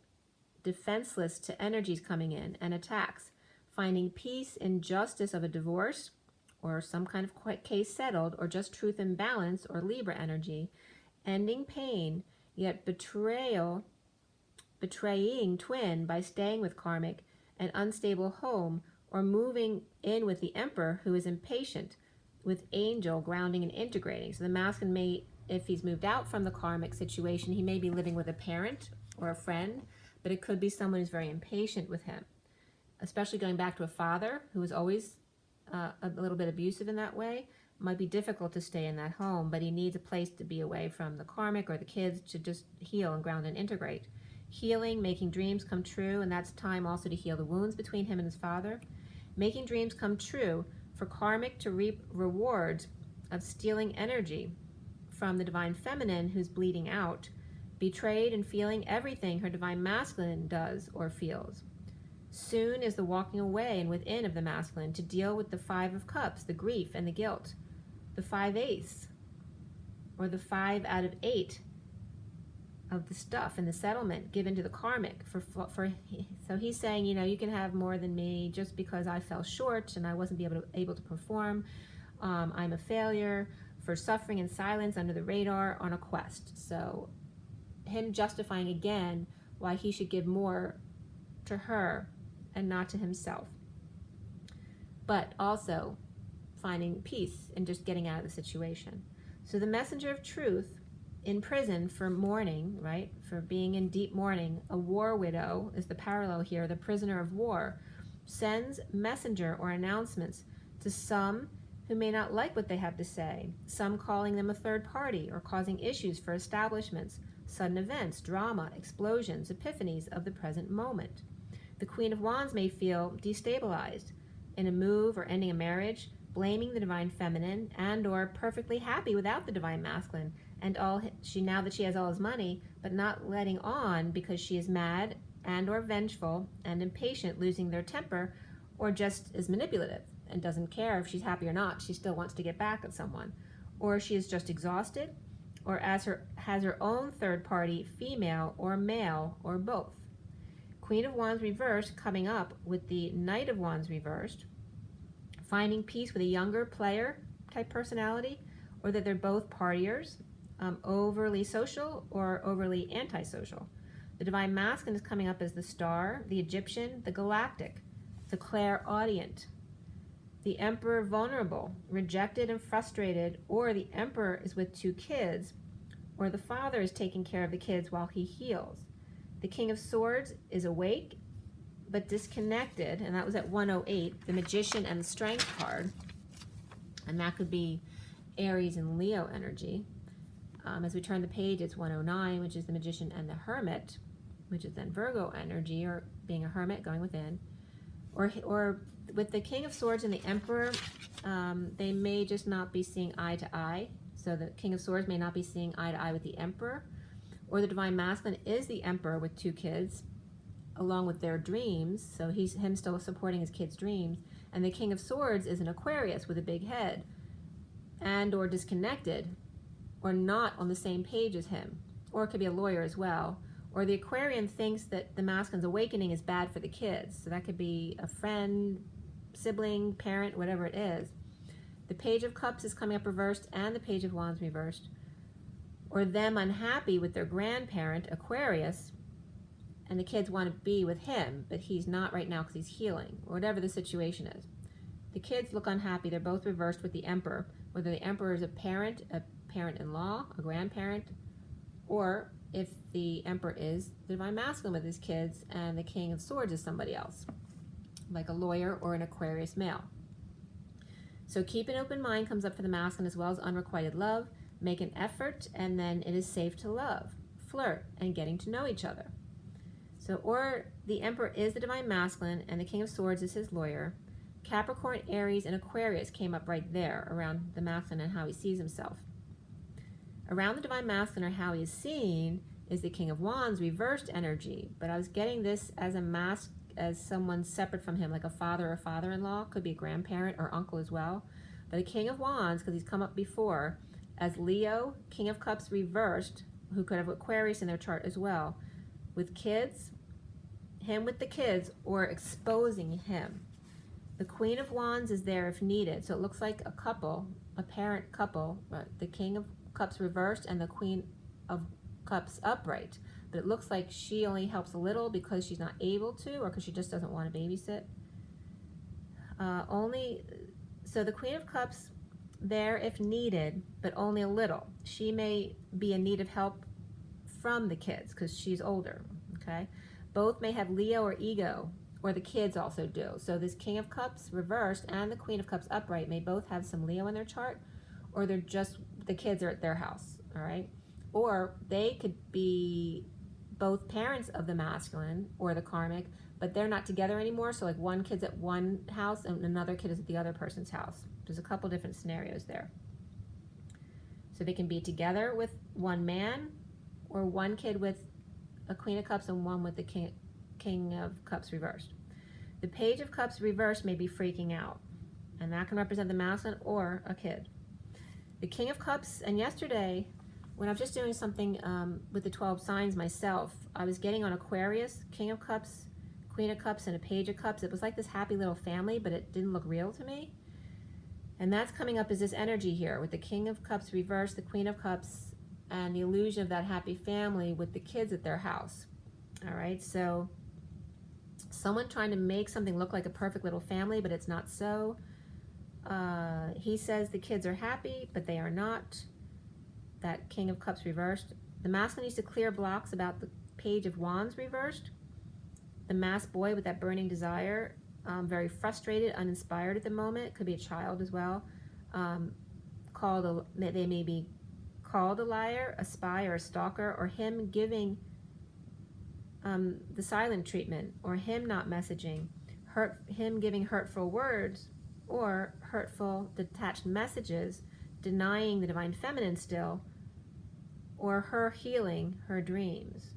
defenseless to energies coming in and attacks, finding peace in justice of a divorce, or some kind of case settled, or just truth and balance, or Libra energy, ending pain, yet betraying twin by staying with karmic, an unstable home, or moving in with the Emperor, who is impatient, with angel grounding and integrating. So the masculine may, if he's moved out from the karmic situation, he may be living with a parent or a friend, but it could be someone who's very impatient with him, especially going back to a father who was always a little bit abusive in that way. It might be difficult to stay in that home, but he needs a place to be away from the karmic or the kids to just heal and ground and integrate. Healing, making dreams come true, and that's time also to heal the wounds between him and his father. Making dreams come true for Karmic to reap rewards of stealing energy from the Divine Feminine who's bleeding out, betrayed and feeling everything her Divine Masculine does or feels. Soon is the walking away and within of the masculine to deal with the 5 of Cups, the grief and the guilt, the 5 Ace, or the 5 out of 8 of the stuff and the settlement given to the Karmic. So he's saying, you know, you can have more than me just because I fell short and I wasn't able to perform. I'm a failure for suffering in silence under the radar on a quest. So him justifying again why he should give more to her and not to himself, but also finding peace and just getting out of the situation. So the messenger of truth in prison for mourning, right, for being in deep mourning, a war widow is the parallel here, the prisoner of war, sends messenger or announcements to some who may not like what they have to say, some calling them a third party or causing issues for establishments, sudden events, drama, explosions, epiphanies of the present moment. The Queen of Wands may feel destabilized in a move or ending a marriage, blaming the Divine Feminine and or perfectly happy without the Divine Masculine and now that she has all his money, but not letting on because she is mad and or vengeful and impatient, losing their temper, or just is manipulative and doesn't care if she's happy or not. She still wants to get back at someone. Or she is just exhausted, or has her own third party, female or male, or both. Queen of Wands reversed coming up with the Knight of Wands reversed, finding peace with a younger player type personality, or that they're both partiers, overly social or overly antisocial. The Divine Masculine is coming up as the Star, the Egyptian, the Galactic, the Clairaudient, the Emperor vulnerable, rejected and frustrated, or the Emperor is with 2 kids, or the father is taking care of the kids while he heals. The King of Swords is awake but disconnected, and that was at 108, the Magician and the Strength card, and that could be Aries and Leo energy. As we turn the page, it's 109, which is the Magician and the Hermit, which is then Virgo energy, or being a hermit, going within. Or with the King of Swords and the Emperor, they may just not be seeing eye to eye. So the King of Swords may not be seeing eye to eye with the Emperor. Or the Divine Masculine is the Emperor with 2 kids, along with their dreams. So him still supporting his kids' dreams. And the King of Swords is an Aquarius with a big head, and or disconnected, or not on the same page as him. Or it could be a lawyer as well. Or the Aquarian thinks that the masculine's awakening is bad for the kids. So that could be a friend, sibling, parent, whatever it is. The Page of Cups is coming up reversed, and the Page of Wands reversed. Or them unhappy with their grandparent, Aquarius, and the kids want to be with him, but he's not right now because he's healing, or whatever the situation is. The kids look unhappy. They're both reversed with the Emperor, whether the Emperor is a parent-in-law, a grandparent, or if the Emperor is the Divine Masculine with his kids and the King of Swords is somebody else, like a lawyer or an Aquarius male. So keep an open mind comes up for the masculine, as well as unrequited love. Make an effort, and then it is safe to love, flirt, and getting to know each other. So, or the Emperor is the Divine Masculine and the King of Swords is his lawyer. Capricorn, Aries, and Aquarius came up right there around the masculine and how he sees himself. Around the Divine Masculine, or how he is seen, is the King of Wands reversed energy. But I was getting this as a mask, as someone separate from him, like a father or father-in-law, could be a grandparent or uncle as well. But a King of Wands, because he's come up before, as Leo, King of Cups reversed, who could have Aquarius in their chart as well, with kids, him with the kids, or exposing him. The Queen of Wands is there if needed. So it looks like a couple, a parent couple, the King of Cups reversed and the Queen of Cups upright. But it looks like she only helps a little because she's not able to, or because she just doesn't want to babysit. So the Queen of Cups there if needed, but only a little. She may be in need of help from the kids because she's older, okay? Both may have Leo or ego, or the kids also do. So this King of Cups reversed and the Queen of Cups upright may both have some Leo in their chart, or they're just, the kids are at their house, all right? Or they could be both parents of the masculine or the karmic, but they're not together anymore. So like one kid's at one house and another kid is at the other person's house. There's a couple different scenarios there. So they can be together with one man, or one kid with a Queen of Cups and one with the King of Cups reversed. The Page of Cups reversed may be freaking out, and that can represent the masculine or a kid. The King of Cups, and yesterday, when I was just doing something with the 12 signs myself, I was getting on Aquarius, King of Cups, Queen of Cups, and a Page of Cups. It was like this happy little family, but it didn't look real to me. And that's coming up as this energy here, with the King of Cups reversed, the Queen of Cups, and the illusion of that happy family with the kids at their house. All right, so someone trying to make something look like a perfect little family, but it's not so. He says the kids are happy, but they are not. That King of Cups reversed. The masculine needs to clear blocks about the Page of Wands reversed. The masked boy with that burning desire, very frustrated, uninspired at the moment. Could be a child as well. They may be called a liar, a spy, or a stalker, or him giving the silent treatment, or him not messaging, him giving hurtful words or hurtful detached messages, denying the divine feminine still, or her healing her dreams.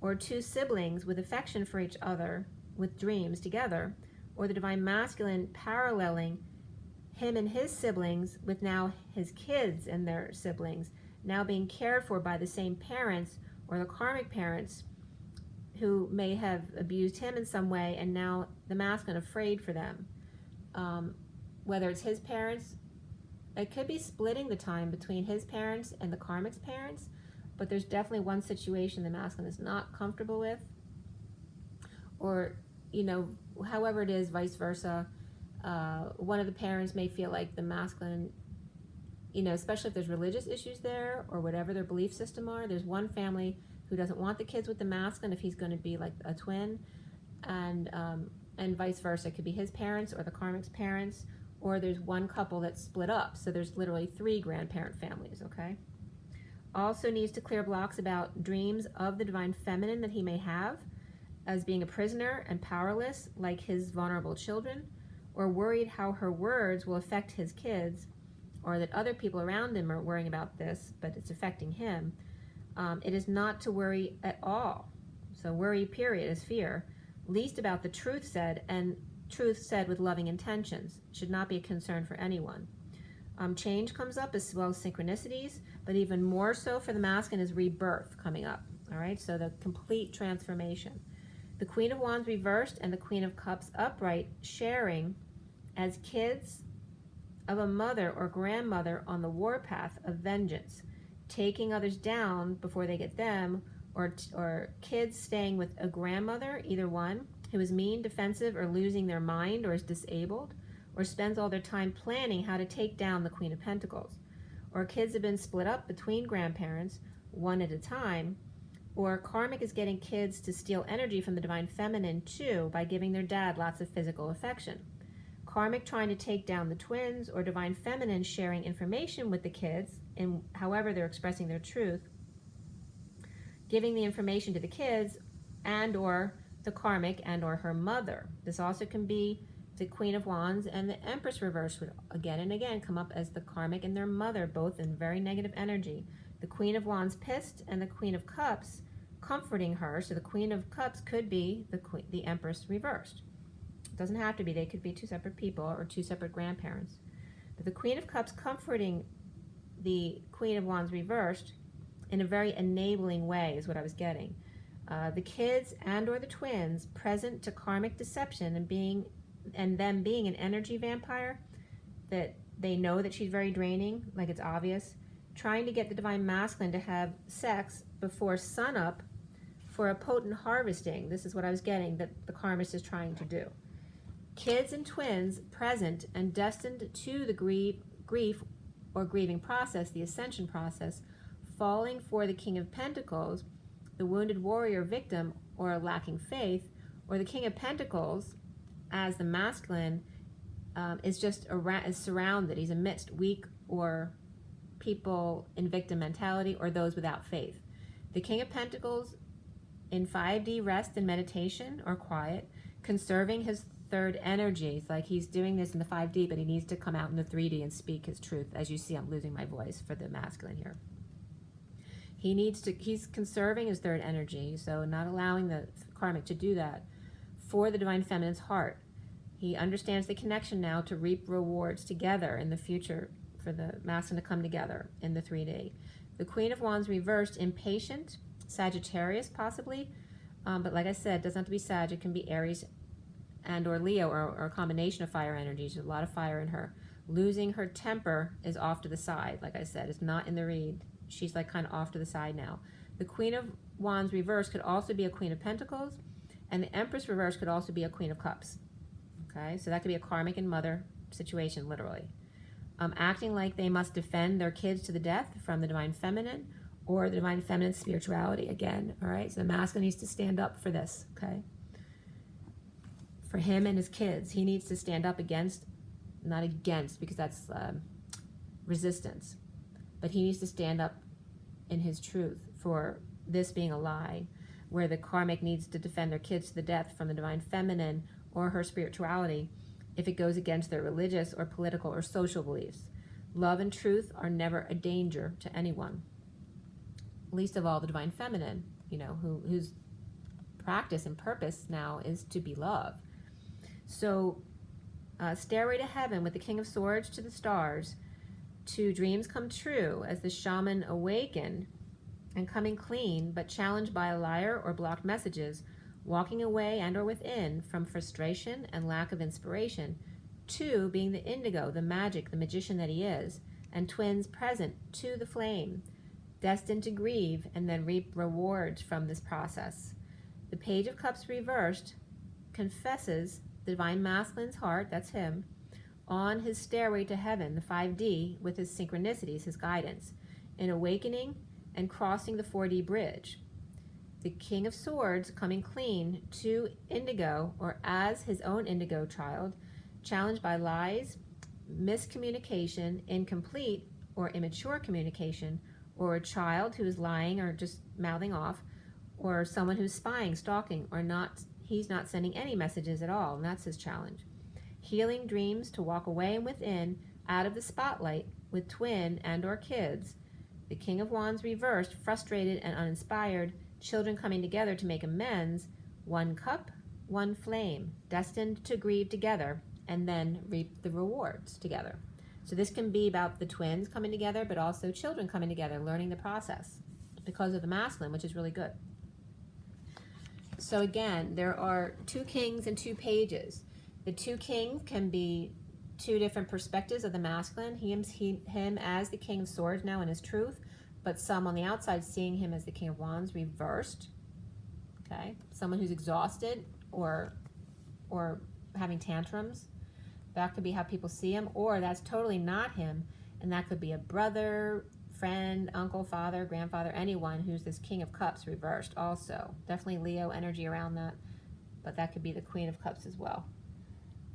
Or two siblings with affection for each other with dreams together, or the divine masculine paralleling him and his siblings with now his kids and their siblings now being cared for by the same parents, or the karmic parents who may have abused him in some way, and now the masculine afraid for them. Whether it's his parents, it could be splitting the time between his parents and the karmic's parents, but there's definitely one situation the masculine is not comfortable with, or, you know, however it is, vice versa. One of the parents may feel like the masculine, you know, especially if there's religious issues there or whatever their belief system are. There's one family who doesn't want the kids with the masculine if he's going to be like a twin, and vice versa. It could be his parents or the karmic's parents, or there's one couple that's split up. So there's literally 3 grandparent families, okay? Also needs to clear blocks about dreams of the divine feminine that he may have as being a prisoner and powerless like his vulnerable children, or worried how her words will affect his kids, or that other people around him are worrying about this, but it's affecting him. It is not to worry at all. So worry, period, is fear. Least about the truth said, and truth said with loving intentions. Should not be a concern for anyone. Change comes up as well as synchronicities, but even more so for the masculine is rebirth coming up. All right, so the complete transformation. The Queen of Wands reversed and the Queen of Cups upright sharing as kids of a mother or grandmother on the warpath of vengeance, taking others down before they get them, or kids staying with a grandmother, either one, who is mean, defensive, or losing their mind, or is disabled, or spends all their time planning how to take down the Queen of Pentacles. Or kids have been split up between grandparents, one at a time, or karmic is getting kids to steal energy from the divine feminine too by giving their dad lots of physical affection. Karmic trying to take down the twins, or divine feminine sharing information with the kids in however they're expressing their truth, giving the information to the kids and or the karmic and or her mother. This also can be the Queen of Wands and the Empress reverse would again and again come up as the karmic and their mother, both in very negative energy. The Queen of Wands pissed and the Queen of Cups comforting her. So the Queen of Cups could be the Empress reversed. It doesn't have to be. They could be 2 separate people or 2 separate grandparents. But the Queen of Cups comforting the Queen of Wands reversed in a very enabling way is what I was getting. The kids and or the twins present to karmic deception and them being an energy vampire, that they know that she's very draining, like it's obvious, trying to get the divine masculine to have sex before sunup for a potent harvesting. This is what I was getting, that the karmist is trying to do. Kids and twins present and destined to the grief or grieving process, the ascension process, falling for the King of Pentacles, the wounded warrior victim or lacking faith, or the King of Pentacles as the masculine is just is surrounded. He's amidst weak or people in victim mentality or those without faith. The King of Pentacles in 5D rest and meditation or quiet, conserving his third energy. It's like he's doing this in the 5D, but he needs to come out in the 3D and speak his truth. As you see, I'm losing my voice for the masculine here. He's conserving his third energy, so not allowing the karmic to do that for the divine feminine's heart. He understands the connection now to reap rewards together in the future for the masculine to come together in the 3D. The Queen of Wands reversed, impatient, Sagittarius possibly, but like I said, it doesn't have to be Sag, it can be Aries and or Leo, or a combination of fire energies. There's a lot of fire in her. Losing her temper is off to the side. Like I said, it's not in the read. She's like kind of off to the side now. The Queen of Wands reverse could also be a Queen of Pentacles, and the Empress reverse could also be a Queen of Cups. Okay, so that could be a karmic and mother situation, literally. Acting like they must defend their kids to the death from the divine feminine or the divine feminine spirituality again. All right, so the masculine needs to stand up for this. Okay, for him and his kids, he needs to stand up against, not against because that's resistance, but he needs to stand up in his truth for this being a lie, where the karmic needs to defend their kids to the death from the divine feminine or her spirituality if it goes against their religious or political or social beliefs. Love and truth are never a danger to anyone, least of all the divine feminine, you know, whose practice and purpose now is to be love. So Stairway to Heaven with the King of Swords to the stars, to dreams come true as the shaman awaken and coming clean, but challenged by a liar or blocked messages, walking away and or within from frustration and lack of inspiration, to being the indigo, the magic, the magician that he is, and twins present to the flame, destined to grieve and then reap rewards from this process. The Page of Cups reversed confesses the divine masculine's heart, that's him, on his stairway to heaven, the 5D, with his synchronicities, his guidance, in awakening and crossing the 4D bridge. The King of Swords coming clean to indigo, or as his own indigo child, challenged by lies, miscommunication, incomplete or immature communication, or a child who is lying or just mouthing off, or someone who's spying, stalking, or not, he's not sending any messages at all, and that's his challenge. Healing dreams to walk away and within, out of the spotlight, with twin and or kids. The King of Wands reversed, frustrated and uninspired, children coming together to make amends, one cup, one flame, destined to grieve together, and then reap the rewards together. So this can be about the twins coming together, but also children coming together, learning the process because of the masculine, which is really good. So again, there are two kings and two pages. The two kings can be two different perspectives of the masculine. Him as the King of Swords now in his truth, but some on the outside seeing him as the King of Wands reversed. Okay, someone who's exhausted or having tantrums. That could be how people see him, or that's totally not him, and that could be a brother, friend, uncle, father, grandfather, anyone who's this King of Cups reversed also. Definitely Leo energy around that, but that could be the Queen of Cups as well.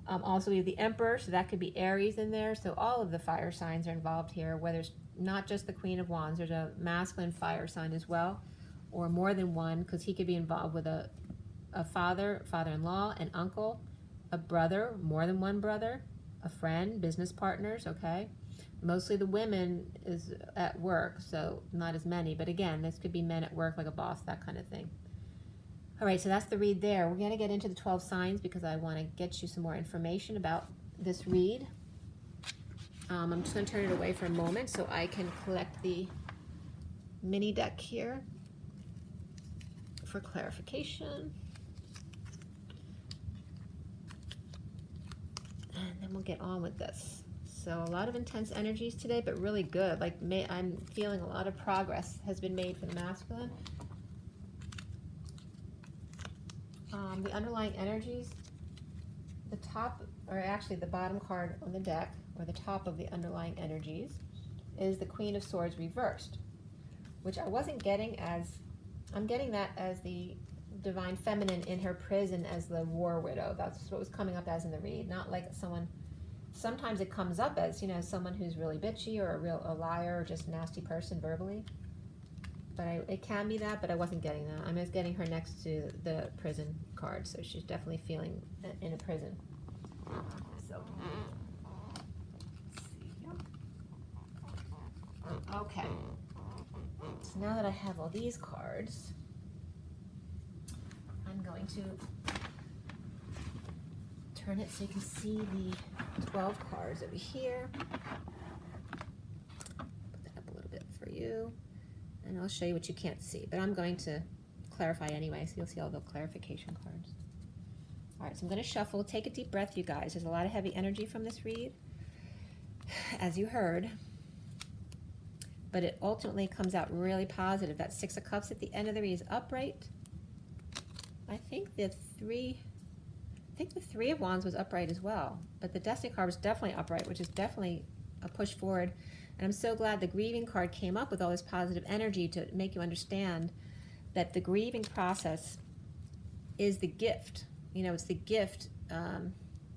Also, we have the Emperor, so that could be Aries in there. So all of the fire signs are involved here, whether it's not just the Queen of Wands. There's a masculine fire sign as well, or more than one, because he could be involved with a father, father-in-law, an uncle, a brother, more than one brother, a friend, business partners, okay? Mostly the women is at work, so not as many. But again, this could be men at work, like a boss, that kind of thing. All right, so that's the read there. We're going to get into the 12 signs because I want to get you some more information about this read. I'm just going to turn it away for a moment so I can collect the mini deck here for clarification. And then we'll get on with this. So a lot of intense energies today, but really good. Like I'm feeling a lot of progress has been made for the masculine. The underlying energies, the top, or actually the bottom card on the deck, or the top of the underlying energies, is the Queen of Swords reversed, which I wasn't getting as, I'm getting that as the divine feminine in her prison as the war widow. That's what was coming up as in the read, not like someone, sometimes it comes up as, you know, someone who's really bitchy or a liar or just a nasty person verbally. but it can be that, but I wasn't getting that. I'm just getting her next to the prison card, so she's definitely feeling in a prison. So, let's see here. Okay. So now that I have all these cards, I'm going to turn it so you can see the 12 cards over here. Put that up a little bit for you. And I'll show you what you can't see, but I'm going to clarify anyway, so you'll see all the clarification cards. All right, so I'm going to shuffle. Take a deep breath, you guys. There's a lot of heavy energy from this read, as you heard, but it ultimately comes out really positive. That Six of Cups at the end of the read is upright. I think the Three of Wands was upright as well, but the Destiny card was definitely upright, which is definitely a push forward. And I'm so glad the grieving card came up with all this positive energy to make you understand that the grieving process is the gift. You know, it's the gift,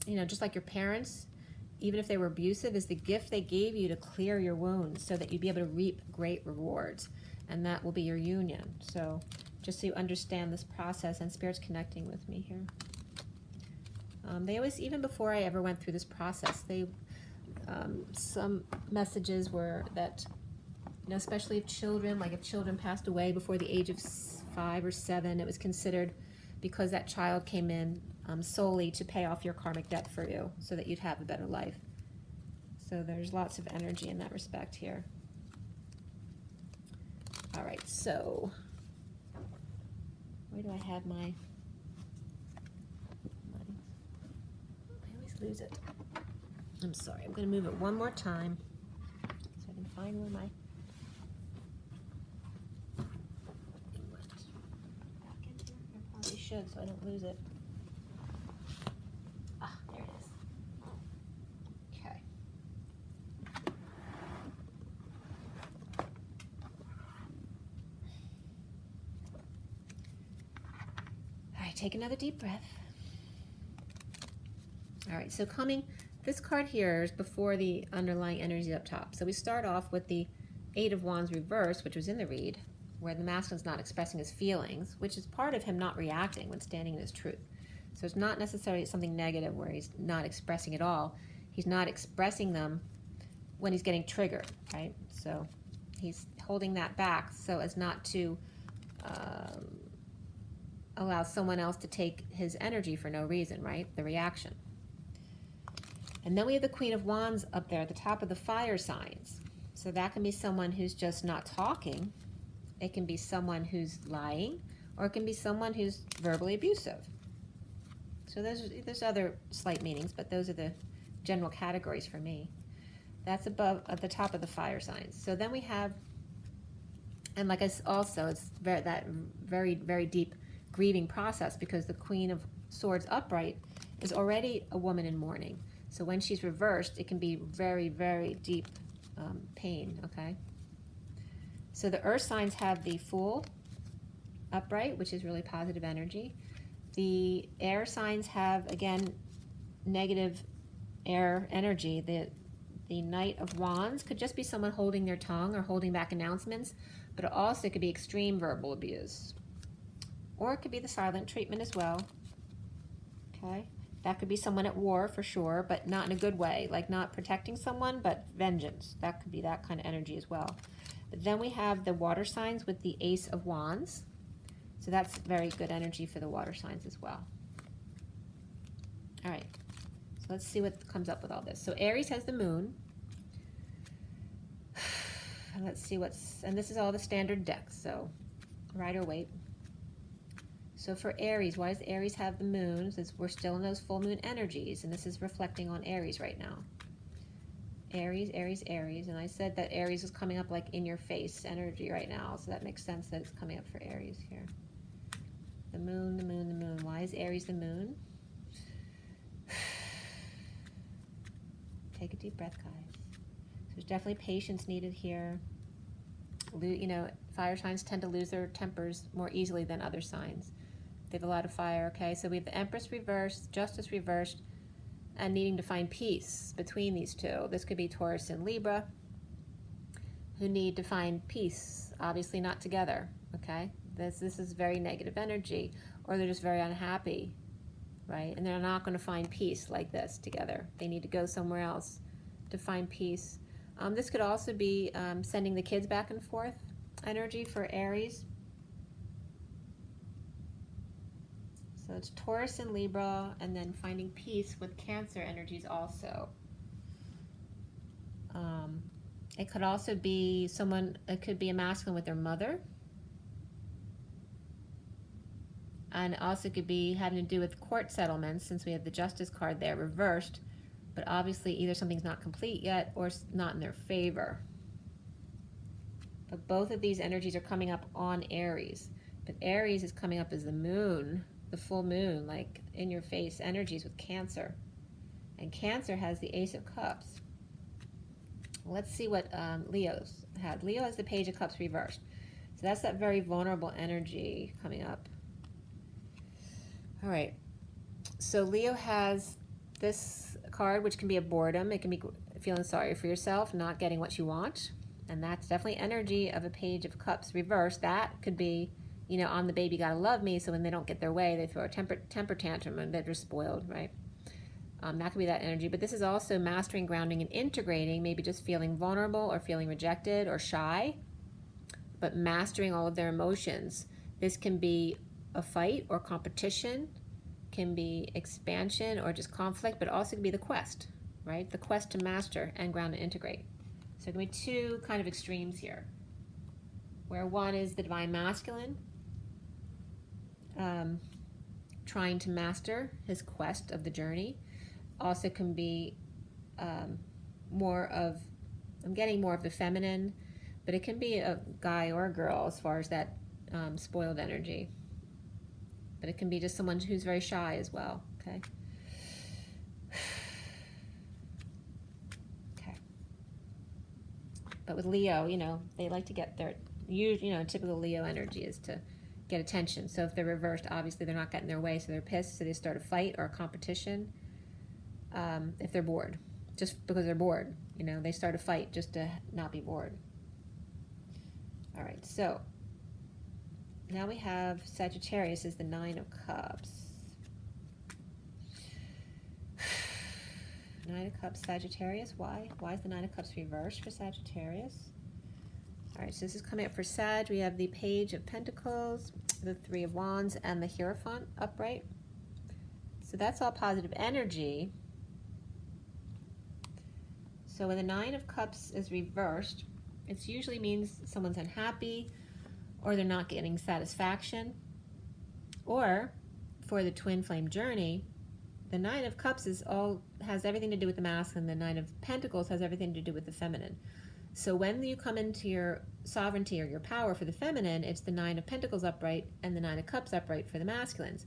you know, just like your parents, even if they were abusive, is the gift they gave you to clear your wounds so that you'd be able to reap great rewards. And that will be your union. So just so you understand this process, and Spirit's connecting with me here. They always, even before I ever went through this process, some messages were that, you know, especially if children, like if children passed away before the age of 5 or 7, it was considered, because that child came in solely to pay off your karmic debt for you so that you'd have a better life. So there's lots of energy in that respect here. All right, so where do I have my I always lose it. I'm sorry, I'm going to move it one more time so I can find where my it went. Back in here. I probably should so I don't lose it. Ah, there it is. Okay. All right, take another deep breath. All right, so this card here is before the underlying energy up top. So we start off with the Eight of Wands reversed, which was in the read, where the masculine's not expressing his feelings, which is part of him not reacting when standing in his truth. So it's not necessarily something negative where he's not expressing at all. He's not expressing them when he's getting triggered, right? So he's holding that back so as not to allow someone else to take his energy for no reason, right? The reaction. And then we have the Queen of Wands up there at the top of the fire signs. So that can be someone who's just not talking. It can be someone who's lying, or it can be someone who's verbally abusive. So there's other slight meanings, but those are the general categories for me. That's above at the top of the fire signs. So then we have, and like I also, it's that very, very deep grieving process, because the Queen of Swords upright is already a woman in mourning. So when she's reversed, it can be very, very deep pain, okay? So the earth signs have the Fool upright, which is really positive energy. The air signs have, again, negative air energy. The Knight of Wands could just be someone holding their tongue or holding back announcements, but it also could be extreme verbal abuse. Or it could be the silent treatment as well, okay? That could be someone at war for sure, but not in a good way, like not protecting someone, but vengeance. That could be that kind of energy as well. But then we have the water signs with the Ace of Wands. So that's very good energy for the water signs as well. All right, so let's see what comes up with all this. So Aries has the moon. Let's see and this is all the standard decks, so Rider Waite. So for Aries, why does Aries have the moon? Since we're still in those full moon energies, and this is reflecting on Aries right now. Aries, Aries, Aries, and I said that Aries is coming up like in your face energy right now, so that makes sense that it's coming up for Aries here. The moon, the moon, the moon. Why is Aries the moon? Take a deep breath, guys. So there's definitely patience needed here. You know, fire signs tend to lose their tempers more easily than other signs. They have a lot of fire, okay? So we have the Empress reversed, Justice reversed, and needing to find peace between these two. This could be Taurus and Libra. who need to find peace, obviously not together, okay? This is very negative energy, or they're just very unhappy, right? And they're not going to find peace like this together. They need to go somewhere else to find peace. This could also be sending the kids back and forth energy for Aries. So it's Taurus and Libra, and then finding peace with Cancer energies also. It could also be someone, it could be a masculine with their mother. And it also could be having to do with court settlements, since we have the Justice card there reversed. But obviously either something's not complete yet or it's not in their favor. But both of these energies are coming up on Aries. But Aries is coming up as the moon, the full moon, like in your face energies with Cancer. And Cancer has the Ace of Cups. Let's see what Leo's had. Leo has the Page of Cups reversed. So that's that very vulnerable energy coming up. All right. So Leo has this card, which can be a boredom. It can be feeling sorry for yourself, not getting what you want. And that's definitely energy of a Page of Cups reversed. That could be, you know, I'm the baby, gotta love me. So when they don't get their way, they throw a temper tantrum and they're just spoiled, right? That could be that energy. But this is also mastering, grounding, and integrating, maybe just feeling vulnerable or feeling rejected or shy, but mastering all of their emotions. This can be a fight or competition, can be expansion or just conflict, but also can be the quest, right? The quest to master and ground and integrate. So it can be two kind of extremes here, where one is the divine masculine, trying to master his quest of the journey. Also can be more of, I'm getting more of the feminine, but it can be a guy or a girl as far as that spoiled energy. But it can be just someone who's very shy as well, okay? Okay. But with Leo, you know, they like to get their, you know, typical Leo energy is to get attention. So if they're reversed, obviously they're not getting their way, so they're pissed, so they start a fight or a competition. If they're bored, just because they're bored, you know, they start a fight just to not be bored. All right, so now we have Sagittarius is the Nine of Cups. Nine of Cups, Sagittarius. Why? Why is the Nine of Cups reversed for Sagittarius? All right, so this is coming up for Sag. We have the Page of Pentacles, the Three of Wands, and the Hierophant upright. So that's all positive energy. So when the Nine of Cups is reversed, it usually means someone's unhappy, or they're not getting satisfaction. Or for the twin flame journey, the Nine of Cups has everything to do with the masculine. The Nine of Pentacles has everything to do with the feminine. So when you come into your sovereignty or your power for the feminine, it's the Nine of Pentacles upright and the Nine of Cups upright for the masculines.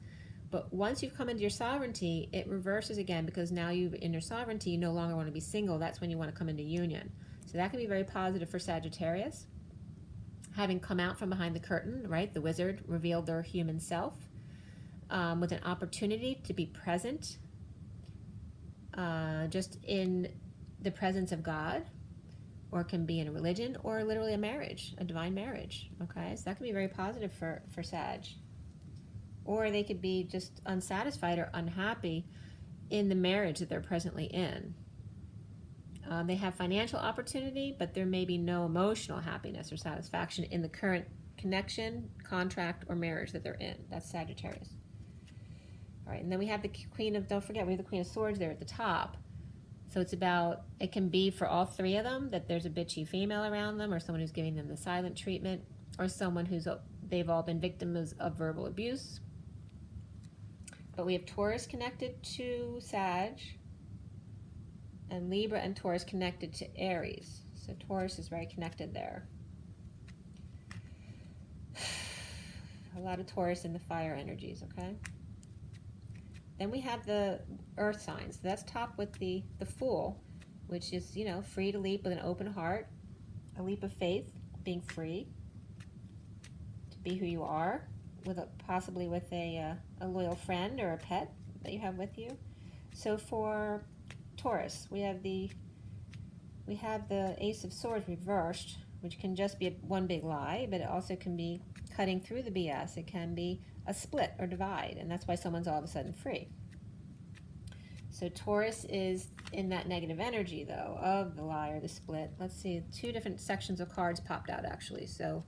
But once you've come into your sovereignty, it reverses again, because now in your sovereignty, you no longer want to be single. That's when you want to come into union. So that can be very positive for Sagittarius. Having come out from behind the curtain, right? The wizard revealed their human self with an opportunity to be present just in the presence of God, or it can be in a religion or literally a marriage, a divine marriage, okay? So that can be very positive for Sag. Or they could be just unsatisfied or unhappy in the marriage that they're presently in. They have financial opportunity, but there may be no emotional happiness or satisfaction in the current connection, contract, or marriage that they're in. That's Sagittarius. All right, and then we have the Queen of, don't forget, we have the Queen of Swords there at the top. So it's about, it can be for all three of them that there's a bitchy female around them, or someone who's giving them the silent treatment, or someone they've all been victims of verbal abuse. But we have Taurus connected to Sag, and Libra and Taurus connected to Aries. So Taurus is very connected there. A lot of Taurus in the fire energies, okay? Then we have the earth signs. So that's top with the Fool, which is, you know, free to leap with an open heart, a leap of faith, being free to be who you are, possibly with a loyal friend or a pet that you have with you. So for Taurus, we have the Ace of Swords reversed, which can just be one big lie, but it also can be cutting through the BS. It can be a split or divide, and that's why someone's all of a sudden free. So Taurus is in that negative energy, though, of the lie or the split. Let's see, 2 different sections of cards popped out, actually. So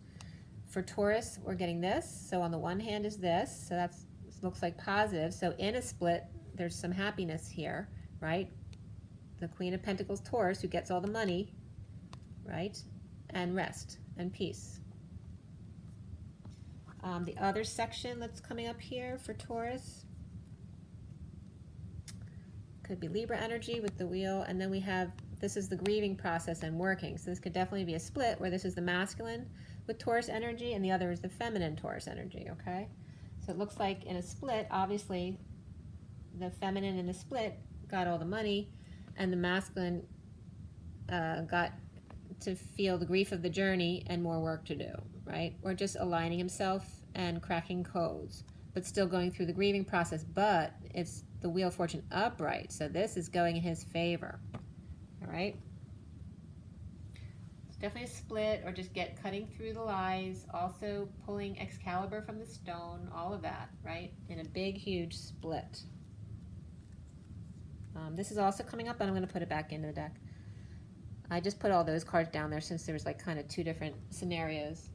for Taurus, we're getting this. So on the one hand is this. So that looks like positive. So in a split, there's some happiness here, right? The Queen of Pentacles, Taurus, who gets all the money, right? And rest and peace. The other section that's coming up here for Taurus could be Libra energy with the wheel, and then we have, this is the grieving process and working. So this could definitely be a split where this is the masculine with Taurus energy and the other is the feminine Taurus energy, okay? So it looks like in a split, obviously the feminine in the split got all the money and the masculine got to feel the grief of the journey and more work to do, right? Or just aligning himself and cracking codes, but still going through the grieving process. But it's the Wheel of Fortune upright, so this is going in his favor, all right? It's definitely a split, or just cutting through the lies, also pulling Excalibur from the stone, all of that, right? In a big, huge split. This is also coming up, and I'm going to put it back into the deck. I just put all those cards down there since there was like kind of 2 different scenarios.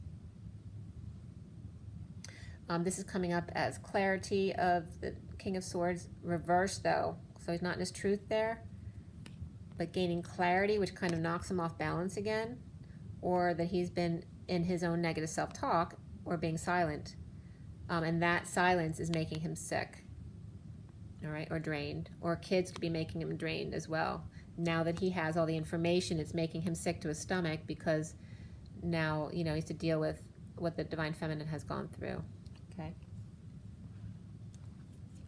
This is coming up as clarity of the King of Swords, reversed though. So he's not in his truth there, but gaining clarity, which kind of knocks him off balance again, or that he's been in his own negative self-talk or being silent. And that silence is making him sick, all right, or drained, or kids could be making him drained as well. Now that he has all the information, it's making him sick to his stomach because now, you know, he has to deal with what the Divine Feminine has gone through. Okay.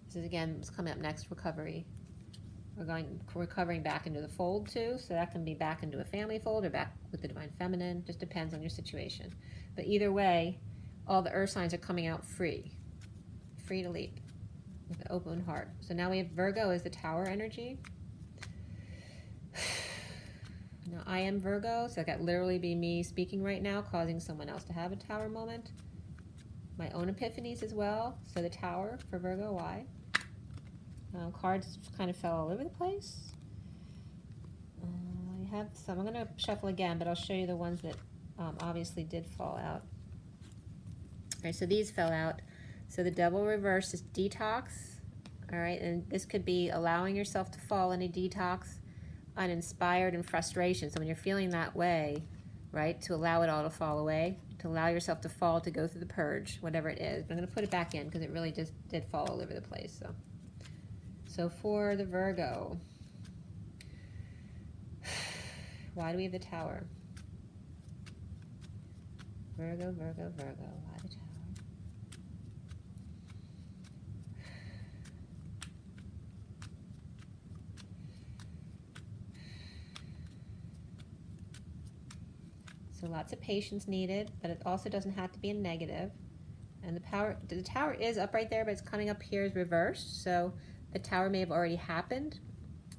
This is, again, what's coming up next, recovery. We're recovering back into the fold too, so that can be back into a family fold or back with the Divine Feminine, just depends on your situation. But either way, all the earth signs are coming out free to leap with an open heart. So now we have Virgo as the Tower energy. Now I am Virgo, so that could literally be me speaking right now, causing someone else to have a Tower moment. My own epiphanies as well. So the Tower for Virgo, why? Cards kind of fell all over the place. I have some. I'm going to shuffle again, but I'll show you the ones that obviously did fall out. All right, so these fell out. So the Devil reverse is detox. All right, and this could be allowing yourself to fall in a detox, uninspired, and frustration. So when you're feeling that way, right, to allow it all to fall away, to allow yourself to fall, to go through the purge, whatever it is. But I'm going to put it back in because it really just did fall all over the place. So for the Virgo, why do we have the Tower? Virgo, Virgo, Virgo, why the Tower? So lots of patience needed, but it also doesn't have to be a negative. And the Tower is up right there, but it's coming up here as reversed. So the Tower may have already happened,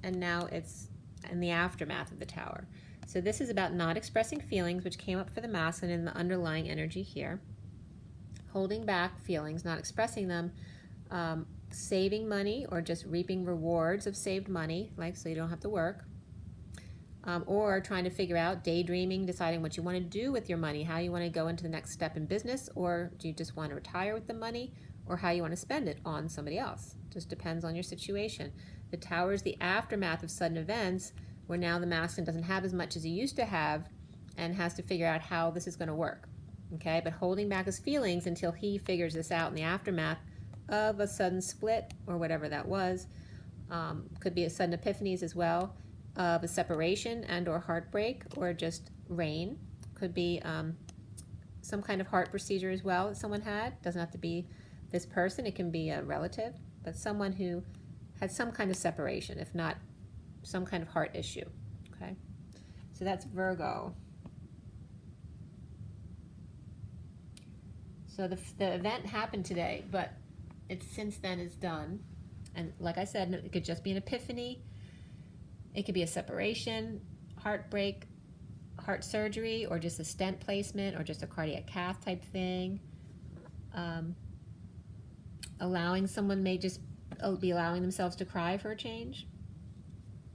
and now it's in the aftermath of the Tower. So this is about not expressing feelings, which came up for the masculine in the underlying energy here. Holding back feelings, not expressing them, saving money or just reaping rewards of saved money, like so you don't have to work. Or trying to figure out, daydreaming, deciding what you want to do with your money, how you want to go into the next step in business, or do you just want to retire with the money, or how you want to spend it on somebody else. Just depends on your situation. The Tower is the aftermath of sudden events where now the masculine doesn't have as much as he used to have and has to figure out how this is going to work. Okay, but holding back his feelings until he figures this out in the aftermath of a sudden split or whatever that was. Could be a sudden epiphanies as well, of a separation and or heartbreak, or just rain. Could be some kind of heart procedure as well that someone had. Doesn't have to be this person, it can be a relative, but someone who had some kind of separation, if not some kind of heart issue. Okay, so that's Virgo. So the event happened today, but it's since then is done. And like I said, it could just be an epiphany. It could be a separation, heartbreak, heart surgery or just a stent placement or just a cardiac cath type thing. Allowing someone may just be allowing themselves to cry for a change.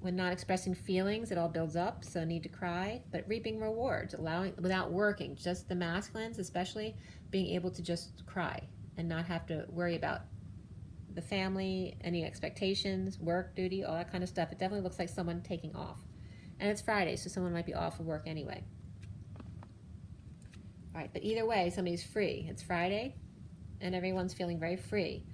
When not expressing feelings, it all builds up, so need to cry, but reaping rewards, allowing without working, just the masculines especially being able to just cry and not have to worry about the family, any expectations, work, duty, all that kind of stuff. It definitely looks like someone taking off. And it's Friday, so someone might be off of work anyway. All right, but either way, somebody's free. It's Friday, and everyone's feeling very free.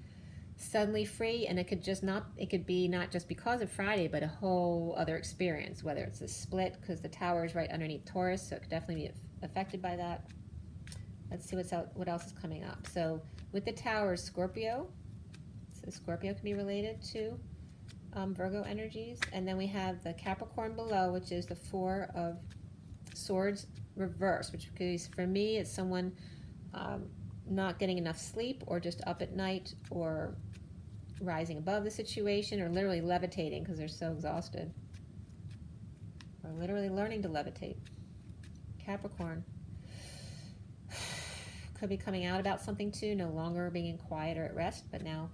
Suddenly free, and it could be not just because of Friday, but a whole other experience, whether it's a split, because the tower is right underneath Taurus, so it could definitely be affected by that. Let's see what else is coming up. So with the tower, Scorpio. So Scorpio can be related to Virgo energies. And then we have the Capricorn below, which is the Four of Swords reversed, which is, for me, it's someone not getting enough sleep, or just up at night, or rising above the situation, or literally levitating because they're so exhausted, or literally learning to levitate. Capricorn could be coming out about something too, no longer being quiet or at rest, but now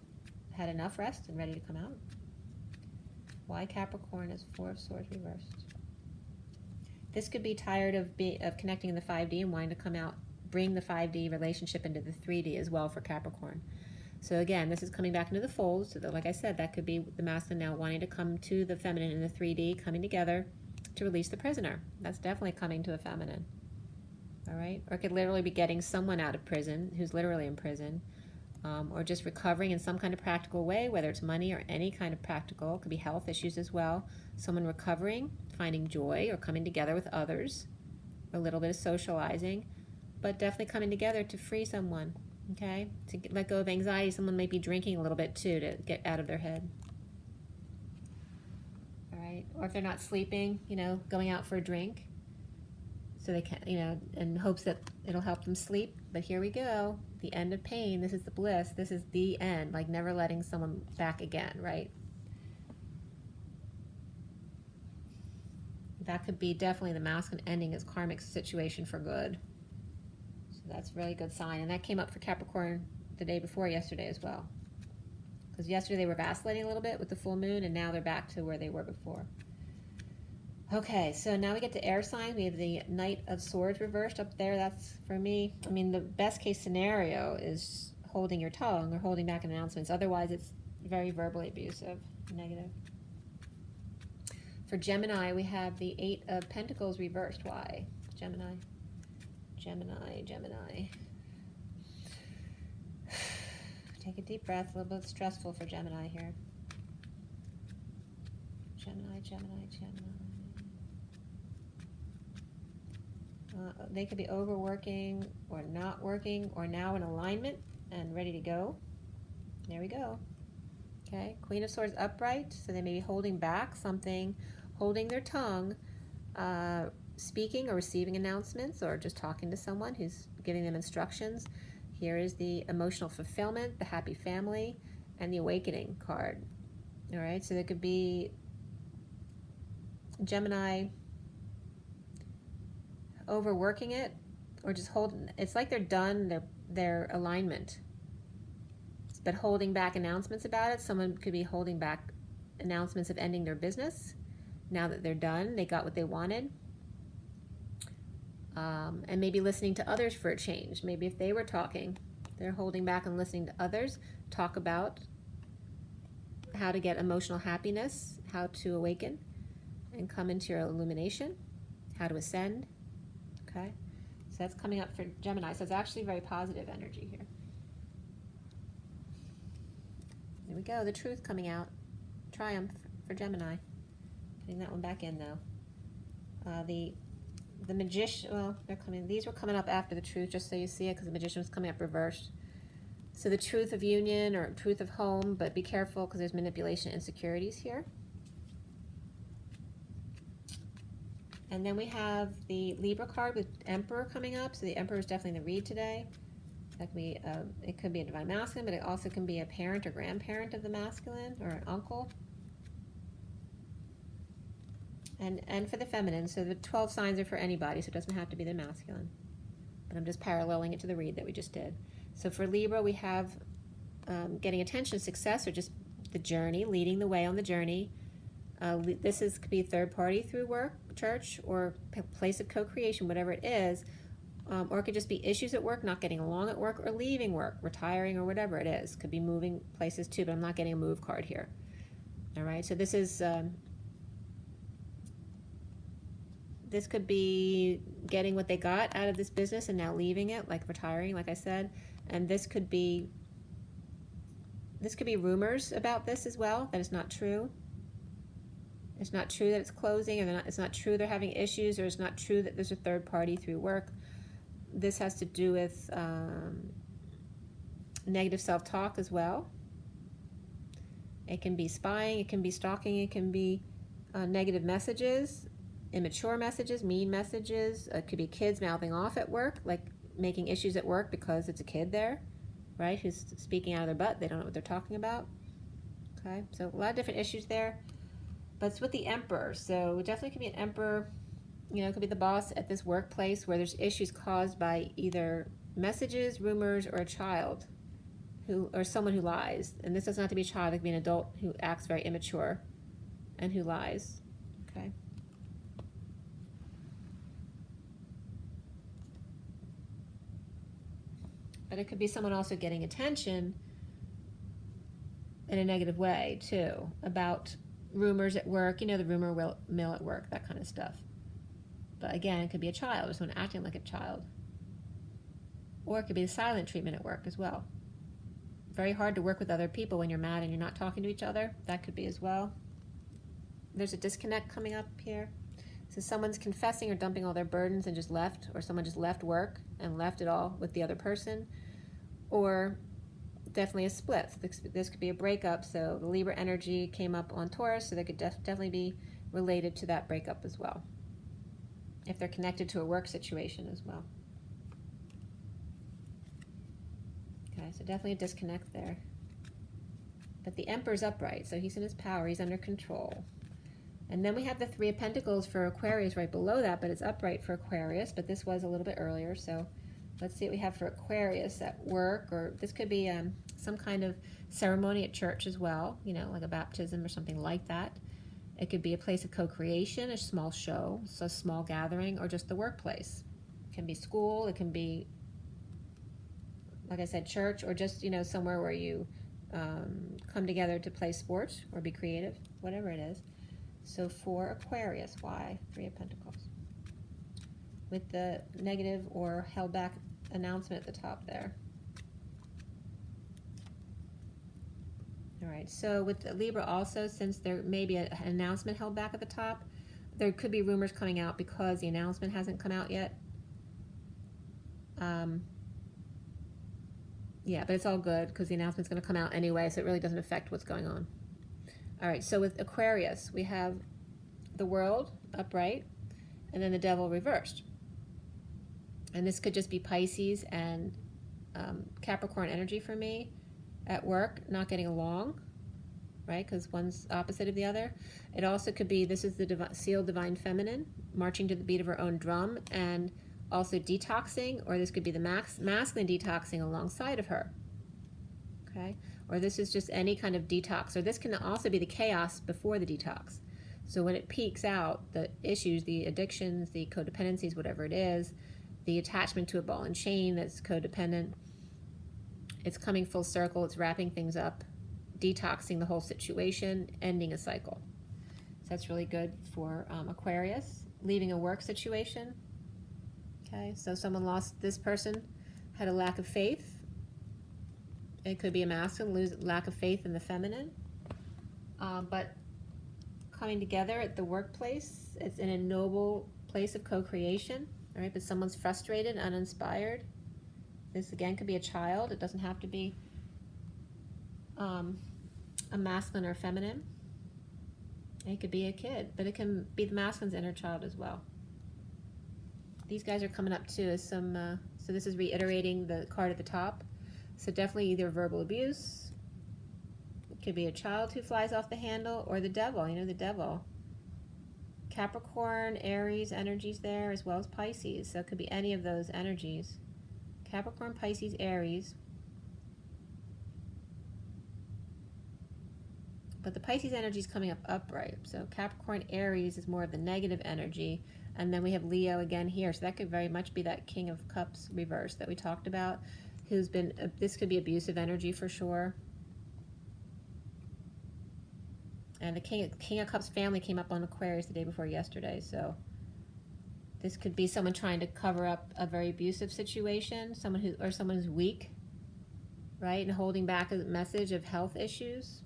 had enough rest and ready to come out. Why Capricorn is Four of Swords reversed? This could be tired of connecting in the 5D and wanting to come out, bring the 5D relationship into the 3D as well for Capricorn. So again, this is coming back into the fold. So that, like I said, that could be the masculine now wanting to come to the feminine in the 3D, coming together to release the prisoner. That's definitely coming to a feminine. All right? Or it could literally be getting someone out of prison who's literally in prison, or just recovering in some kind of practical way, whether it's money or any kind of practical. It could be health issues as well. Someone recovering, finding joy, or coming together with others, a little bit of socializing, but definitely coming together to free someone, okay? To let go of anxiety. Someone might be drinking a little bit too to get out of their head. All right? Or if they're not sleeping, going out for a drink so they can, in hopes that it'll help them sleep. But here we go. The end of pain. This is the bliss. This is the end. Like never letting someone back again, right? That could be definitely the masculine ending his karmic situation for good. That's a really good sign. And that came up for Capricorn the day before yesterday as well. Because yesterday they were vacillating a little bit with the full moon, and now they're back to where they were before. Okay, so now we get to air signs. We have the Knight of Swords reversed up there. That's, for me, the best case scenario is holding your tongue or holding back announcements. Otherwise, it's very verbally abusive, negative. For Gemini, we have the Eight of Pentacles reversed. Why? Gemini. Take a deep breath. A little bit stressful for Gemini here. Gemini. They could be overworking or not working, or now in alignment and ready to go. There we go. Okay, Queen of Swords upright, so they may be holding back something, holding their tongue, speaking or receiving announcements, or just talking to someone who's giving them instructions. Here is the emotional fulfillment, the happy family, and the awakening card. All right, so there could be Gemini overworking it, or just holding. It's like they're done their alignment, but holding back announcements about it. Someone could be holding back announcements of ending their business now that they're done. They got what they wanted. And maybe listening to others for a change. Maybe if they were talking, they're holding back and listening to others talk about how to get emotional happiness, how to awaken and come into your illumination, how to ascend. Okay, so that's coming up for Gemini. So it's actually very positive energy here. There we go, the truth coming out. Triumph for Gemini. Putting that one back in though. The Magician, well, they're coming. These were coming up after the truth, just so you see it, because the Magician was coming up reversed. So the truth of union or truth of home, but be careful because there's manipulation and insecurities here. And then we have the Libra card with Emperor coming up. So the Emperor is definitely the read today. That could be, it could be a divine masculine, but it also can be a parent or grandparent of the masculine, or an uncle. And for the feminine, so the 12 signs are for anybody, so it doesn't have to be the masculine. But I'm just paralleling it to the read that we just did. So for Libra, we have getting attention, success, or just the journey, leading the way on the journey. Could be third party through work, church, or place of co-creation, whatever it is. Or it could just be issues at work, not getting along at work, or leaving work, retiring, or whatever it is. Could be moving places too, but I'm not getting a move card here. All right, so this is... this could be getting what they got out of this business and now leaving it, like retiring, like I said. And this could be rumors about this as well, that it's not true. It's not true that it's closing, or it's not true they're having issues, or it's not true that there's a third party through work. This has to do with negative self-talk as well. It can be spying, it can be stalking, it can be negative messages, immature messages, mean messages. It could be kids mouthing off at work, like making issues at work because it's a kid there, right, who's speaking out of their butt. They don't know what they're talking about. Okay, so a lot of different issues there. But it's with the Emperor, so it definitely could be an Emperor. You know, it could be the boss at this workplace where there's issues caused by either messages, rumors, or a child or someone who lies. And this doesn't have to be a child, it could be an adult who acts very immature and who lies. Okay. But it could be someone also getting attention in a negative way too, about rumors at work, you know, the rumor mill at work, that kind of stuff. But again, it could be a child, or someone acting like a child. Or it could be the silent treatment at work as well. Very hard to work with other people when you're mad and you're not talking to each other. That could be as well. There's a disconnect coming up here. So someone's confessing or dumping all their burdens and just left, or someone just left work and left it all with the other person. Or definitely a split. This could be a breakup, so the Libra energy came up on Taurus, so they could definitely be related to that breakup as well, if they're connected to a work situation as well. Okay, so definitely a disconnect there. But the Emperor's upright, so he's in his power, he's under control. And then we have the Three of Pentacles for Aquarius right below that, but it's upright for Aquarius, but this was a little bit earlier, so let's see what we have for Aquarius at work, or this could be some kind of ceremony at church as well, you know, like a baptism or something like that. It could be a place of co-creation, a small show, so a small gathering, or just the workplace. It can be school, it can be, like I said, church, or just, you know, somewhere where you come together to play sports or be creative, whatever it is. So for Aquarius, why? Three of Pentacles. With the negative or held back announcement at the top there. All right, so with Libra also, since there may be an announcement held back at the top, there could be rumors coming out because the announcement hasn't come out yet. Yeah, but it's all good because the announcement's going to come out anyway, so it really doesn't affect what's going on. All right, so with Aquarius, we have the World upright and then the Devil reversed. And this could just be Pisces and Capricorn energy for me at work, not getting along, right? Because one's opposite of the other. It also could be, this is the sealed divine feminine, marching to the beat of her own drum, and also detoxing, or this could be the masculine detoxing alongside of her, okay? Or this is just any kind of detox, or this can also be the chaos before the detox. So when it peaks out, the issues, the addictions, the codependencies, whatever it is, the attachment to a ball and chain that's codependent, it's coming full circle, it's wrapping things up, detoxing the whole situation, ending a cycle. So that's really good for Aquarius. Leaving a work situation. Okay, so someone lost, this person had a lack of faith. It could be a masculine, lack of faith in the feminine. But coming together at the workplace, it's in a noble place of co-creation. All right, but someone's frustrated, uninspired. This again could be a child. It doesn't have to be a masculine or feminine. It could be a kid, but it can be the masculine's inner child as well. These guys are coming up too as some, so this is reiterating the card at the top. So definitely either verbal abuse, it could be a child who flies off the handle, or the devil, you know, the devil. Capricorn, Aries energies there, as well as Pisces. So it could be any of those energies. Capricorn, Pisces, Aries. But the Pisces energy is coming up upright. So Capricorn, Aries is more of the negative energy. And then we have Leo again here. So that could very much be that King of Cups reverse that we talked about. Who's been, this could be abusive energy for sure. And the King of Cups family came up on Aquarius the day before yesterday. So this could be someone trying to cover up a very abusive situation. Someone who's weak, right? And holding back a message of health issues.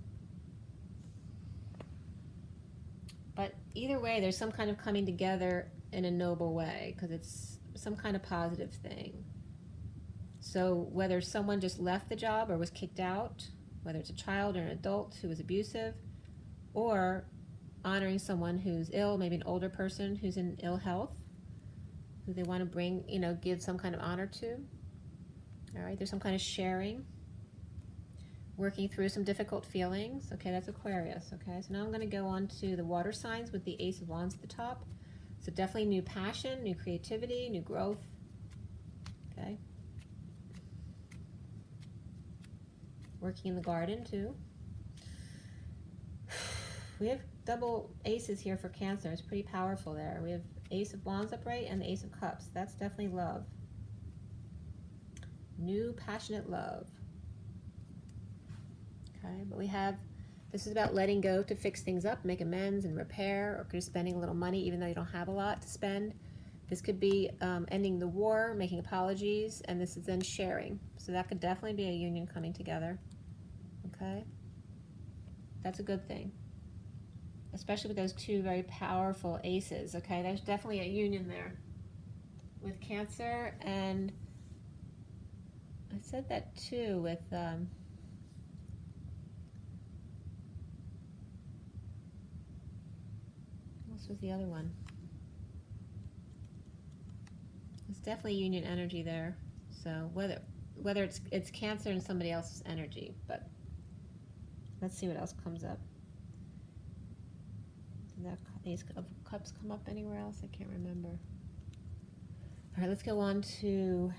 But either way, there's some kind of coming together in a noble way because it's some kind of positive thing. So whether someone just left the job or was kicked out, whether it's a child or an adult who was abusive, or honoring someone who's ill, maybe an older person who's in ill health, who they want to bring, give some kind of honor to. All right, there's some kind of sharing. Working through some difficult feelings. Okay, that's Aquarius. Okay, so now I'm going to go on to the water signs with the Ace of Wands at the top. So definitely new passion, new creativity, new growth. Okay. Working in the garden too. We have double aces here for Cancer. It's pretty powerful there. We have Ace of Wands upright and the Ace of Cups. That's definitely love. New passionate love. Okay, but we have, this is about letting go to fix things up, make amends and repair, or just spending a little money even though you don't have a lot to spend. This could be ending the war, making apologies, and this is then sharing. So that could definitely be a union coming together. Okay, that's a good thing, especially with those two very powerful aces. Okay, there's definitely a union there with Cancer, and I said that too with what was the other one? There's definitely union energy there. So whether it's Cancer and somebody else's energy, but let's see what else comes up. Did that Ace of Cups come up anywhere else? I can't remember. All right, let's go on to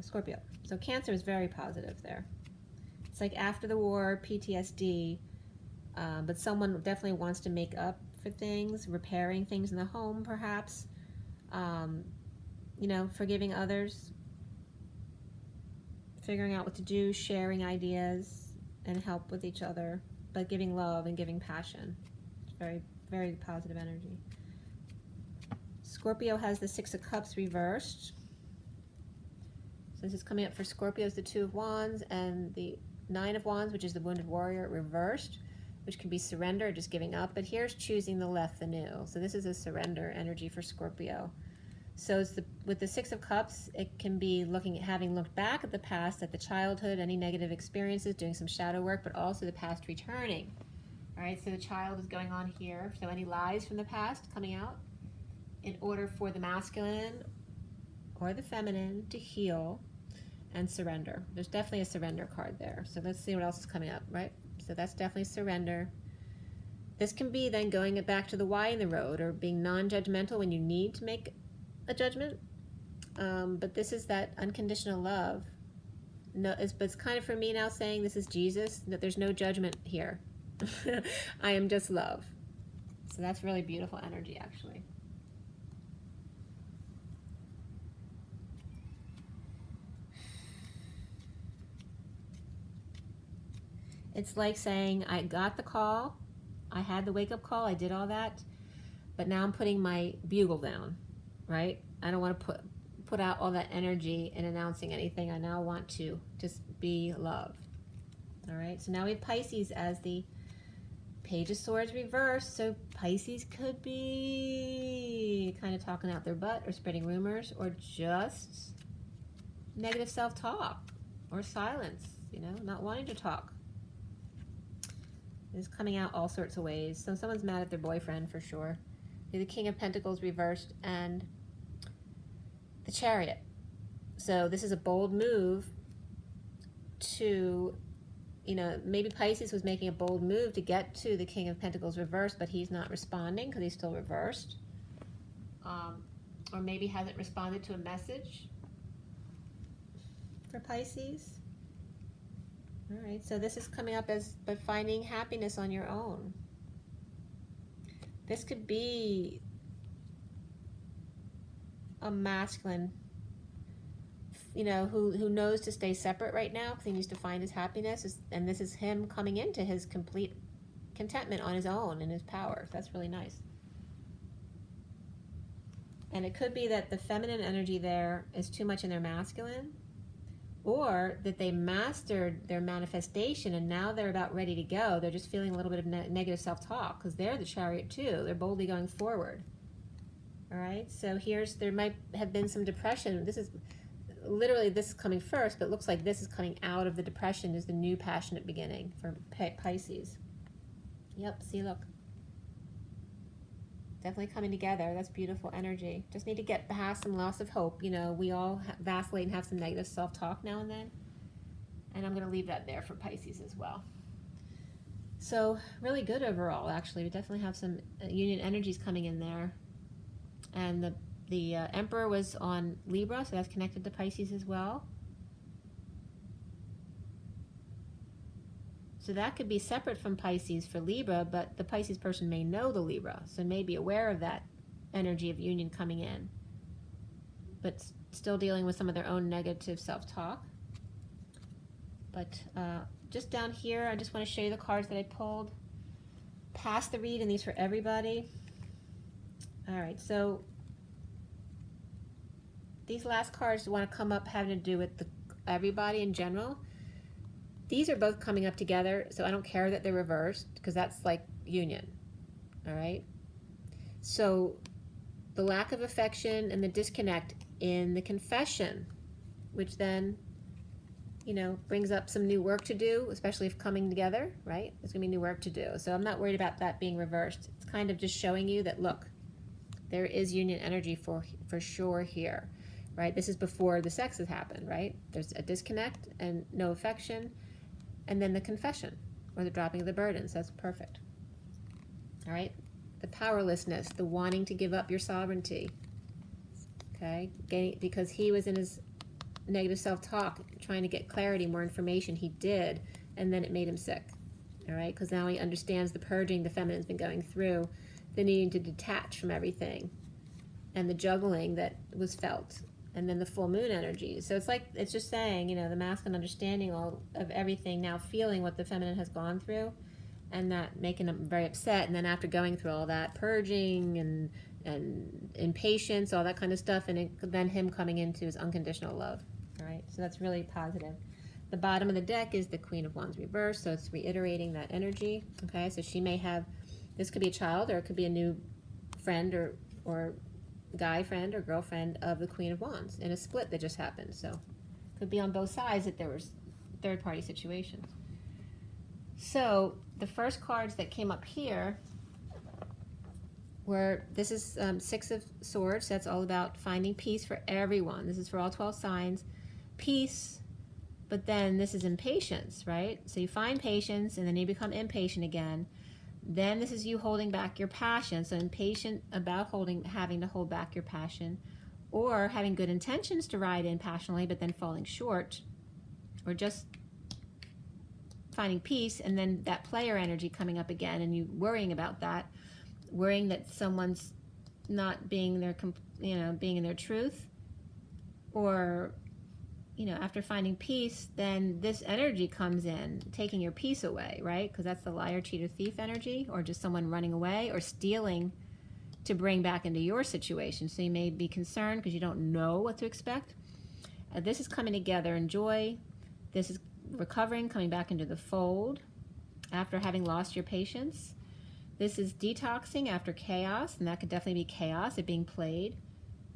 Scorpio. So Cancer is very positive there. It's like after the war, PTSD, but someone definitely wants to make up for things, repairing things in the home perhaps, forgiving others, figuring out what to do, sharing ideas and help with each other, but giving love and giving passion. It's very, very positive energy. Scorpio has the Six of Cups reversed. So this is coming up for Scorpios, the Two of Wands, and the Nine of Wands, which is the Wounded Warrior reversed, which can be surrender or just giving up. But here's choosing the left, the new. So this is a surrender energy for Scorpio. So it's with the Six of Cups, it can be having looked back at the past, at the childhood, any negative experiences, doing some shadow work, but also the past returning. All right, so the child is going on here. So any lies from the past coming out in order for the masculine or the feminine to heal and surrender. There's definitely a surrender card there. So let's see what else is coming up, right? So that's definitely surrender. This can be then going back to the why in the road, or being non-judgmental when you need to make a judgment. But this is that unconditional love. No, but it's kind of for me now saying this is Jesus, that there's no judgment here. I am just love. So that's really beautiful energy, actually. It's like saying, I got the call, I had the wake-up call, I did all that, but now I'm putting my bugle down, right? I don't want to put out all that energy and announcing anything. I now want to just be love. All right, so now we have Pisces as the Page of Swords reversed. So Pisces could be kind of talking out their butt or spreading rumors, or just negative self-talk or silence, not wanting to talk. It's coming out all sorts of ways. So someone's mad at their boyfriend for sure. The King of Pentacles reversed and the Chariot. So this is a bold move to, you know, maybe Pisces was making a bold move to get to the King of Pentacles reversed, but he's not responding because he's still reversed. Or maybe hasn't responded to a message for Pisces. All right, so this is coming up as by finding happiness on your own. This could be a masculine, you know, who knows to stay separate right now because he needs to find his happiness, and this is him coming into his complete contentment on his own and his power. So that's really nice. And it could be that the feminine energy there is too much in their masculine, or that they mastered their manifestation and now they're about ready to go. They're just feeling a little bit of negative self-talk because they're the Chariot too. They're boldly going forward. All right, so there might have been some depression. This is literally, this is coming first, but it looks like this is coming out of the depression is the new passionate beginning for Pisces. Yep, see, look. Definitely coming together. That's beautiful energy. Just need to get past some loss of hope. You know, we all vacillate and have some negative self-talk now and then. And I'm going to leave that there for Pisces as well. So really good overall, actually. We definitely have some union energies coming in there. And the Emperor was on Libra, so that's connected to Pisces as well. So that could be separate from Pisces for Libra, but the Pisces person may know the Libra, so may be aware of that energy of union coming in, but still dealing with some of their own negative self-talk. But just down here, I just want to show you the cards that I pulled. Past the read, and these for everybody. All right, so these last cards want to come up having to do with everybody in general. These are both coming up together, so I don't care that they're reversed because that's like union, all right? So the lack of affection and the disconnect in the confession, which then, you know, brings up some new work to do, especially if coming together, right? There's gonna be new work to do. So I'm not worried about that being reversed. It's kind of just showing you that, look, there is union energy for sure here, right? This is before the sex has happened, right? There's a disconnect and no affection. And then the confession, or the dropping of the burdens. That's perfect. All right? The powerlessness, the wanting to give up your sovereignty. Okay? Because he was in his negative self-talk, trying to get clarity, more information. He did, and then it made him sick. All right? Because now he understands the purging the feminine's been going through, the needing to detach from everything, and the juggling that was felt. And then the full moon energy. So it's like, it's just saying, you know, the masculine understanding all of everything, now feeling what the feminine has gone through, and that making them very upset. And then after going through all that purging and impatience, all that kind of stuff, and then him coming into his unconditional love. All right, so that's really positive. The bottom of the deck is the Queen of Wands reversed, so it's reiterating that energy. Okay, so she may have, this could be a child, or it could be a new friend or guy friend or girlfriend of the Queen of Wands in a split that just happened. So could be on both sides that there was third-party situations. So the first cards that came up here were, this is Six of Swords. That's all about finding peace for everyone. This is for all 12 signs. Peace, but then this is impatience, right? So you find patience and then you become impatient again. Then this is you holding back your passion. So impatient about having to hold back your passion, or having good intentions to ride in passionately, but then falling short, or just finding peace and then that player energy coming up again, and you worrying about that, worrying that someone's not being their, being in their truth, or, after finding peace, then this energy comes in, taking your peace away, right? Because that's the liar, cheater, thief energy, or just someone running away or stealing to bring back into your situation. So you may be concerned because you don't know what to expect. This is coming together in joy. This is recovering, coming back into the fold after having lost your patience. This is detoxing after chaos, and that could definitely be chaos, it being played.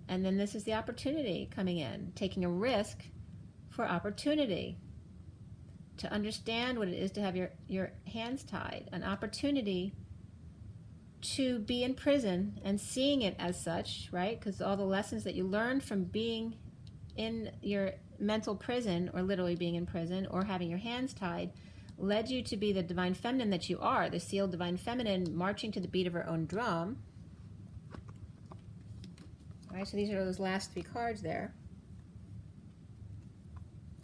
And then this is the opportunity coming in, taking a risk for opportunity, to understand what it is to have your hands tied, an opportunity to be in prison and seeing it as such, right? Because all the lessons that you learned from being in your mental prison, or literally being in prison, or having your hands tied, led you to be the divine feminine that you are, the sealed divine feminine marching to the beat of her own drum. All right, so these are those last 3 cards there.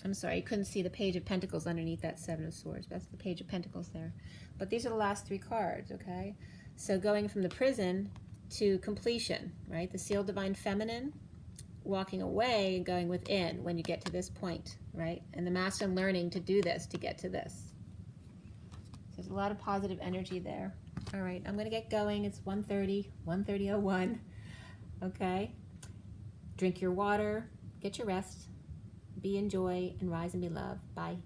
I'm sorry, you couldn't see the Page of Pentacles underneath that 7 of Swords. That's the Page of Pentacles there. But these are the last 3 cards, okay? So going from the prison to completion, right? The sealed divine feminine, walking away and going within when you get to this point, right? And the masculine learning to do this, to get to this. So there's a lot of positive energy there. All right, I'm going to get going. It's 1:30:01. Okay? Drink your water, get your rest, be in joy, and rise and be loved. Bye.